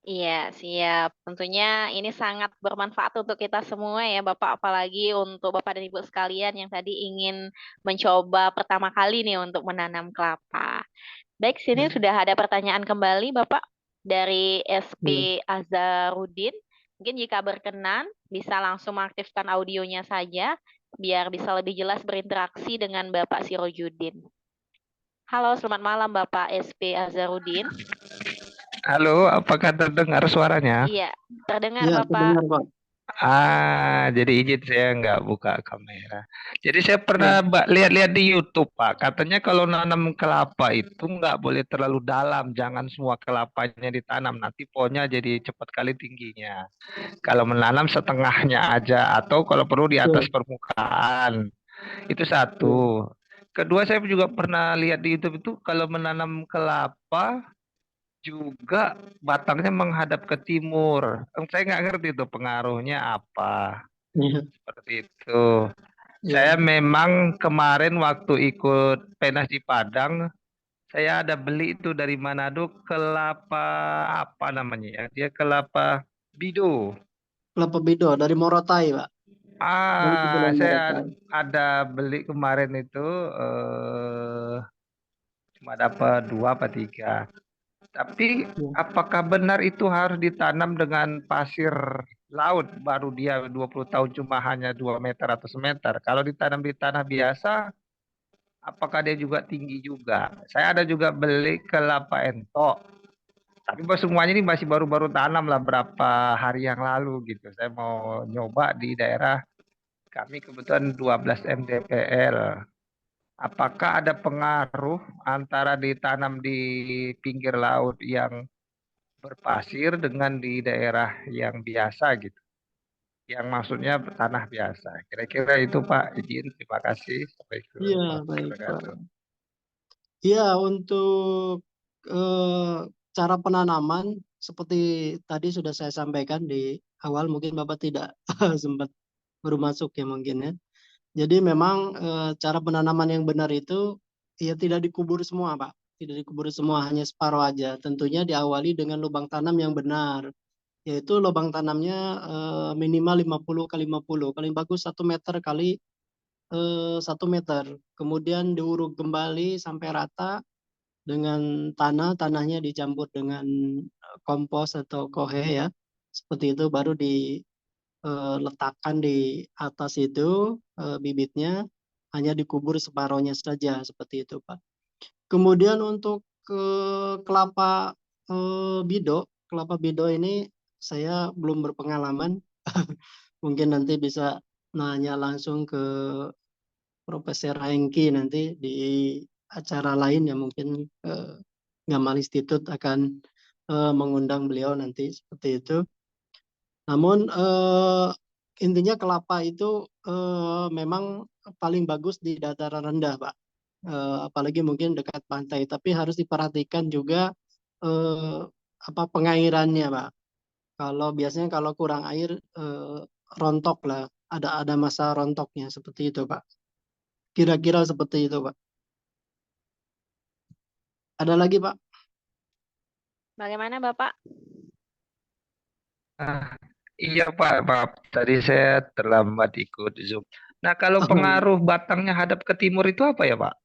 Iya, siap. Tentunya ini sangat bermanfaat untuk kita semua ya, Bapak. Apalagi untuk Bapak dan Ibu sekalian yang tadi ingin mencoba pertama kali nih untuk menanam kelapa. Baik, sini sudah ada pertanyaan kembali, Bapak, dari SP Azharudin. Mungkin jika berkenan, bisa langsung mengaktifkan audionya saja, biar bisa lebih jelas berinteraksi dengan Bapak Sirojudin. Halo, selamat malam Bapak SP Azharudin. Halo, apakah terdengar suaranya? Iya, terdengar Bapak. Terdengar, Pak. Jadi izin saya nggak buka kamera. Jadi saya pernah lihat-lihat di YouTube, Pak. Katanya kalau nanam kelapa itu nggak boleh terlalu dalam, jangan semua kelapanya ditanam, nanti pohonnya jadi cepat kali tingginya. Kalau menanam setengahnya aja, atau kalau perlu di atas permukaan. Itu satu. Kedua, saya juga pernah lihat di YouTube itu kalau menanam kelapa juga batangnya menghadap ke timur. Saya nggak ngerti itu pengaruhnya apa. Seperti itu. Saya memang kemarin waktu ikut Penas di Padang, saya ada beli itu dari Manado kelapa apa namanya ya? Dia kelapa bido. Kelapa bido dari Morotai, Pak. Saya ada beli kemarin itu cuma dapat 2 apa 3. Tapi apakah benar itu harus ditanam dengan pasir laut baru dia 20 tahun cuma hanya 2 meter atau semeter? Kalau ditanam di tanah biasa, apakah dia juga tinggi juga? Saya ada juga beli kelapa ento. Tapi semuanya ini masih baru-baru tanam lah berapa hari yang lalu gitu. Saya mau nyoba di daerah kami kebetulan 12 mdpl. apakah ada pengaruh antara ditanam di pinggir laut yang berpasir dengan di daerah yang biasa gitu? Yang maksudnya tanah biasa. Kira-kira itu Pak, izin. Terima kasih. Assalamualaikum Iya, warahmatullahi baik Pak. wabarakatuh. Iya, untuk cara penanaman seperti tadi sudah saya sampaikan di awal, mungkin Bapak tidak sempat baru masuk ya mungkin ya. Jadi memang cara penanaman yang benar itu ya tidak dikubur semua Pak. Tidak dikubur semua, hanya separuh aja. Tentunya diawali dengan lubang tanam yang benar. Yaitu lubang tanamnya minimal 50 kali 50. Paling bagus 1 meter kali 1 meter. Kemudian diuruk kembali sampai rata dengan tanahnya dicampur dengan kompos atau kohe ya. Seperti itu baru diletakkan di atas itu bibitnya, hanya dikubur separohnya saja seperti itu Pak. Kemudian untuk kelapa bido ini saya belum berpengalaman. Mungkin nanti bisa nanya langsung ke Profesor Hengki nanti di acara lain ya, mungkin Gamal Institute akan mengundang beliau nanti seperti itu. Namun intinya kelapa itu memang paling bagus di dataran rendah Pak. Apalagi mungkin dekat pantai, tapi harus diperhatikan juga pengairannya Pak. Biasanya kalau kurang air rontok lah, ada masa rontoknya seperti itu Pak. Kira-kira seperti itu Pak. Ada lagi Pak? Bagaimana Bapak? Iya Pak, maaf. Tadi saya terlambat ikut Zoom. Nah, kalau pengaruh batangnya hadap ke timur itu apa ya Pak?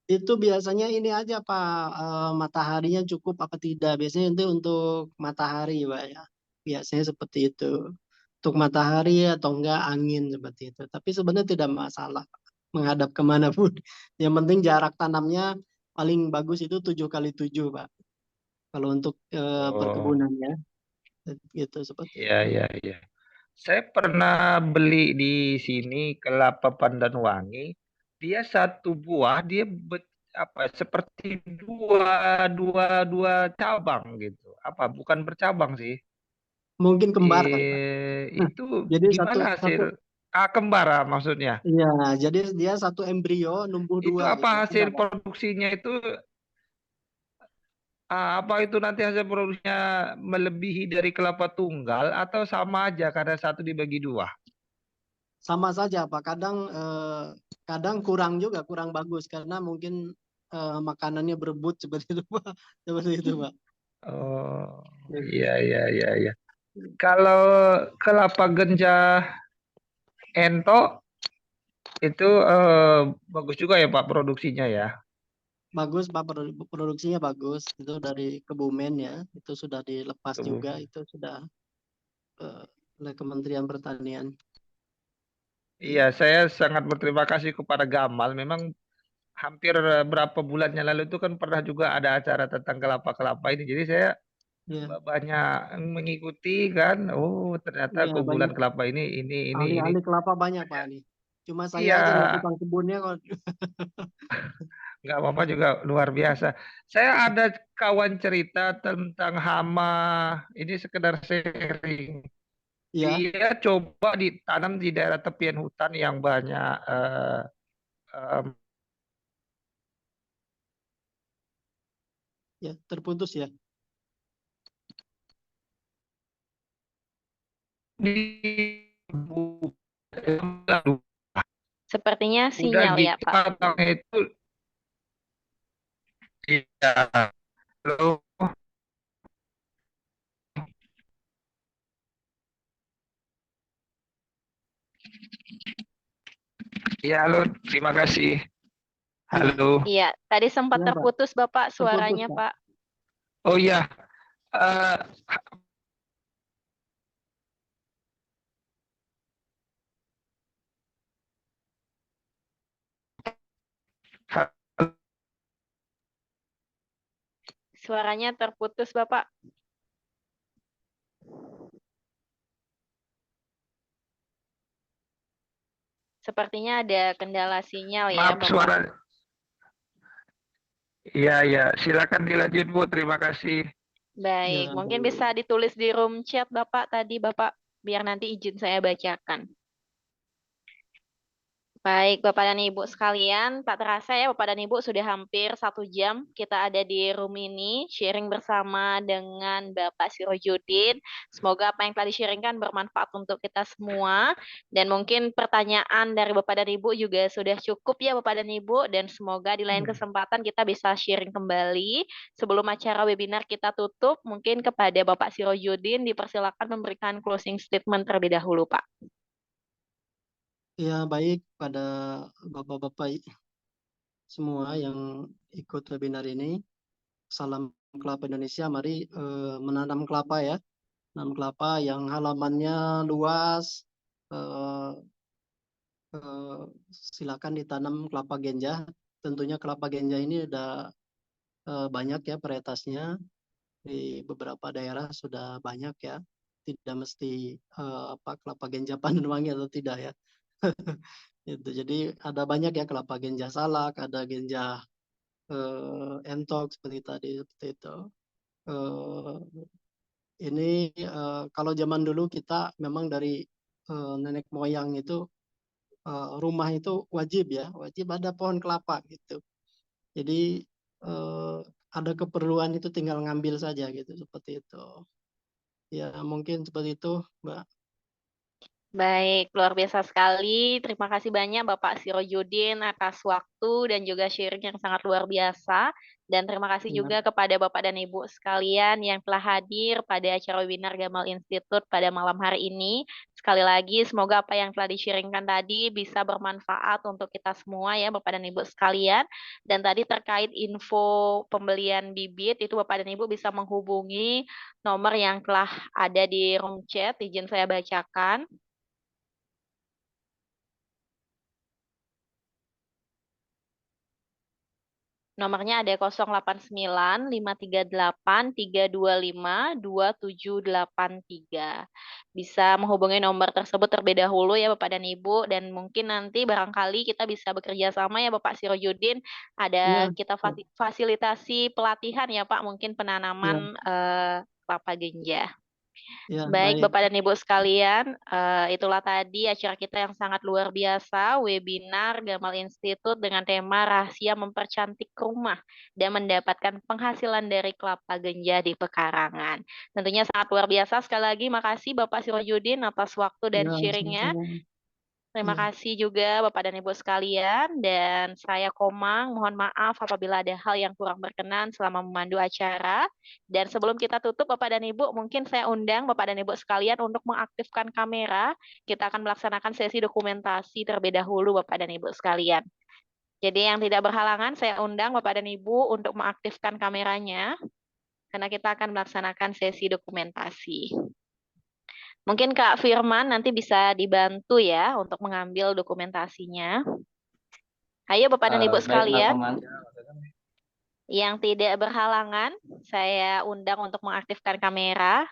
Itu biasanya ini aja Pak, mataharinya cukup apa tidak. Biasanya itu untuk matahari Pak ya. Biasanya seperti itu. Untuk matahari atau enggak angin seperti itu. Tapi sebenarnya tidak masalah menghadap kemanapun. Yang penting jarak tanamnya paling bagus itu 7 kali 7 Pak. Kalau untuk Oh, perkebunan ya. Gitu seperti itu. iya, iya, iya. Saya pernah beli di sini kelapa pandan wangi. Dia satu buah, dia seperti dua cabang gitu. Apa? Bukan bercabang sih. Mungkin kembar kali Pak. Itu Jadi gimana hasil? Kembar maksudnya. iya, jadi dia satu embrio numbuh Itu dua apa gitu. hasil produksinya itu? Apa itu nanti hasil produksinya melebihi dari kelapa tunggal atau sama aja karena satu dibagi dua? Sama saja Pak. Kadang kurang bagus karena mungkin makanannya berebut seperti itu Pak. Seperti itu Pak. Oh, iya, iya, iya, iya. Kalau kelapa ganja ento itu bagus juga ya Pak produksinya ya. Bagus Pak, produksinya bagus. Itu dari Kebumen ya. Itu sudah dilepas juga. Itu sudah oleh Kementerian Pertanian. Iya, saya sangat berterima kasih kepada Gamal. Memang hampir berapa bulannya lalu itu kan pernah juga ada acara tentang kelapa-kelapa ini. Jadi saya banyak mengikuti kan. Oh, ternyata Iya, keunggulan banyak. kelapa ini. Ahli-ahli kelapa banyak Pak nih. Cuma Iya, saya aja nih tukang kebunnya kok. nggak apa-apa juga luar biasa. Saya ada kawan cerita tentang hama. Ini sekedar sharing. Ya, Dia coba ditanam di daerah tepian hutan yang banyak ya terputus ya. Sepertinya udah sinyal di ya Pak. itu iya. Halo. Ya, halo, terima kasih. Halo. Iya, tadi sempat Ya, Pak. terputus Bapak suaranya Terputus, Pak. Oh iya. Suaranya terputus Bapak. Sepertinya ada kendala sinyal ya Maaf, Bapak. suara Iya, ya, silakan dilanjut Bu. Terima kasih. Baik, Ya, mungkin baik. bisa ditulis di room chat Bapak tadi, Bapak, biar nanti izin saya bacakan. Baik, Bapak dan Ibu sekalian, tak terasa ya Bapak dan Ibu sudah hampir 1 jam kita ada di room ini, sharing bersama dengan Bapak Sirojudin. Semoga apa yang telah di-sharingkan bermanfaat untuk kita semua. Dan mungkin pertanyaan dari Bapak dan Ibu juga sudah cukup ya Bapak dan Ibu, dan semoga di lain kesempatan kita bisa sharing kembali. Sebelum acara webinar kita tutup, mungkin kepada Bapak Sirojudin dipersilakan memberikan closing statement terlebih dahulu, Pak. Ya, baik pada Bapak-Bapak semua yang ikut webinar ini. Salam kelapa Indonesia, mari menanam kelapa ya. Menanam kelapa yang halamannya luas, silakan ditanam kelapa genja. Tentunya kelapa genja ini udah banyak ya varietasnya. Di beberapa daerah sudah banyak ya. Tidak mesti kelapa genja Pandanwangi atau tidak ya. Itu jadi ada banyak ya kelapa genja salak, ada genja entok seperti itu. Ini kalau zaman dulu kita memang dari nenek moyang itu rumah itu wajib ada pohon kelapa gitu. Jadi ada keperluan itu tinggal ngambil saja gitu, seperti itu. Ya mungkin seperti itu, Mbak. Baik, luar biasa sekali. Terima kasih banyak Bapak Sirojudin atas waktu dan juga sharing yang sangat luar biasa. Dan terima kasih Ya. juga kepada Bapak dan Ibu sekalian yang telah hadir pada acara webinar Gamal Institute pada malam hari ini. Sekali lagi, semoga apa yang telah di-sharingkan tadi bisa bermanfaat untuk kita semua ya Bapak dan Ibu sekalian. Dan tadi terkait info pembelian bibit, itu Bapak dan Ibu bisa menghubungi nomor yang telah ada di room chat. Izin saya bacakan. Nomornya ada 089 538 325 2783. Bisa menghubungi nomor tersebut terlebih dahulu ya Bapak dan Ibu, dan mungkin nanti barangkali kita bisa bekerja sama ya Bapak Sirojudin, ada Ya. kita fasilitasi pelatihan ya Pak, mungkin penanaman kelapa genja. Ya, Baik baik. Bapak dan Ibu sekalian, itulah tadi acara kita yang sangat luar biasa, webinar Gamal Institute dengan tema rahasia mempercantik rumah dan mendapatkan penghasilan dari kelapa genja di pekarangan. Tentunya sangat luar biasa. Sekali lagi makasih Bapak Sirojudin atas waktu dan Ya, sharingnya. sama-sama. Terima Ya. kasih juga Bapak dan Ibu sekalian, dan saya Komang mohon maaf apabila ada hal yang kurang berkenan selama memandu acara. Dan sebelum kita tutup Bapak dan Ibu, mungkin saya undang Bapak dan Ibu sekalian untuk mengaktifkan kamera. Kita akan melaksanakan sesi dokumentasi terlebih dahulu Bapak dan Ibu sekalian. Jadi yang tidak berhalangan saya undang Bapak dan Ibu untuk mengaktifkan kameranya, karena kita akan melaksanakan sesi dokumentasi. Mungkin Kak Firman nanti bisa dibantu ya untuk mengambil dokumentasinya. Ayo Bapak dan Ibu sekalian, yang tidak berhalangan, saya undang untuk mengaktifkan kamera.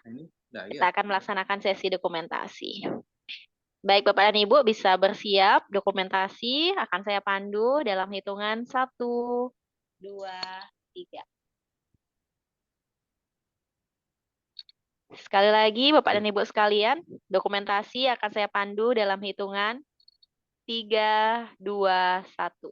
Kita akan melaksanakan sesi dokumentasi. Baik Bapak dan Ibu bisa bersiap, dokumentasi akan saya pandu dalam hitungan 1, 2, 3. Sekali lagi, Bapak dan Ibu sekalian, dokumentasi akan saya pandu dalam hitungan 3, 2, 1.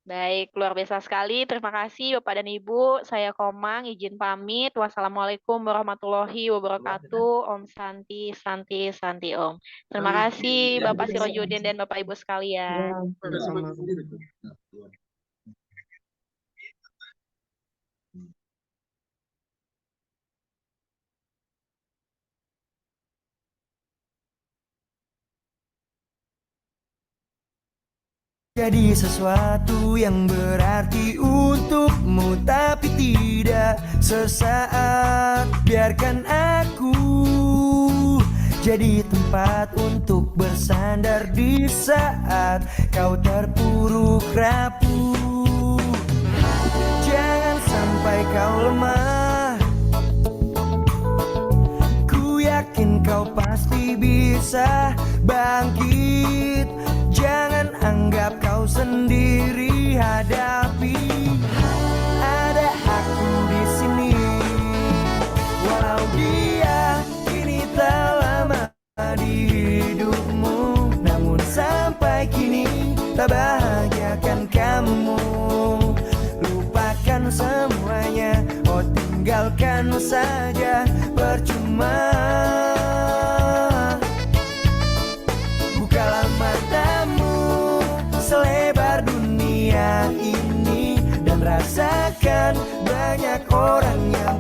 Baik, luar biasa sekali. Terima kasih Bapak dan Ibu. Saya Komang, izin pamit. Wassalamualaikum warahmatullahi wabarakatuh. Om Santi, Santi, Santi Om. Terima kasih Bapak Sirojudin dan Bapak Ibu sekalian. Ya, sama-sama. Jadi sesuatu yang berarti untukmu, tapi tidak sesaat. Biarkan aku jadi tempat untuk bersandar di saat kau terpuruk rapuh. Jangan sampai kau lemah, ku yakin kau pasti bisa bangkit. Jangan anggap kau sendiri hadapi. Ada aku di sini, walau dia kini tak lama di hidupmu, namun sampai kini tak bahagiakan kamu. Lupakan semuanya, oh tinggalkan saja, percuma. Bukalah matamu selebar dunia ini dan rasakan banyak orang yang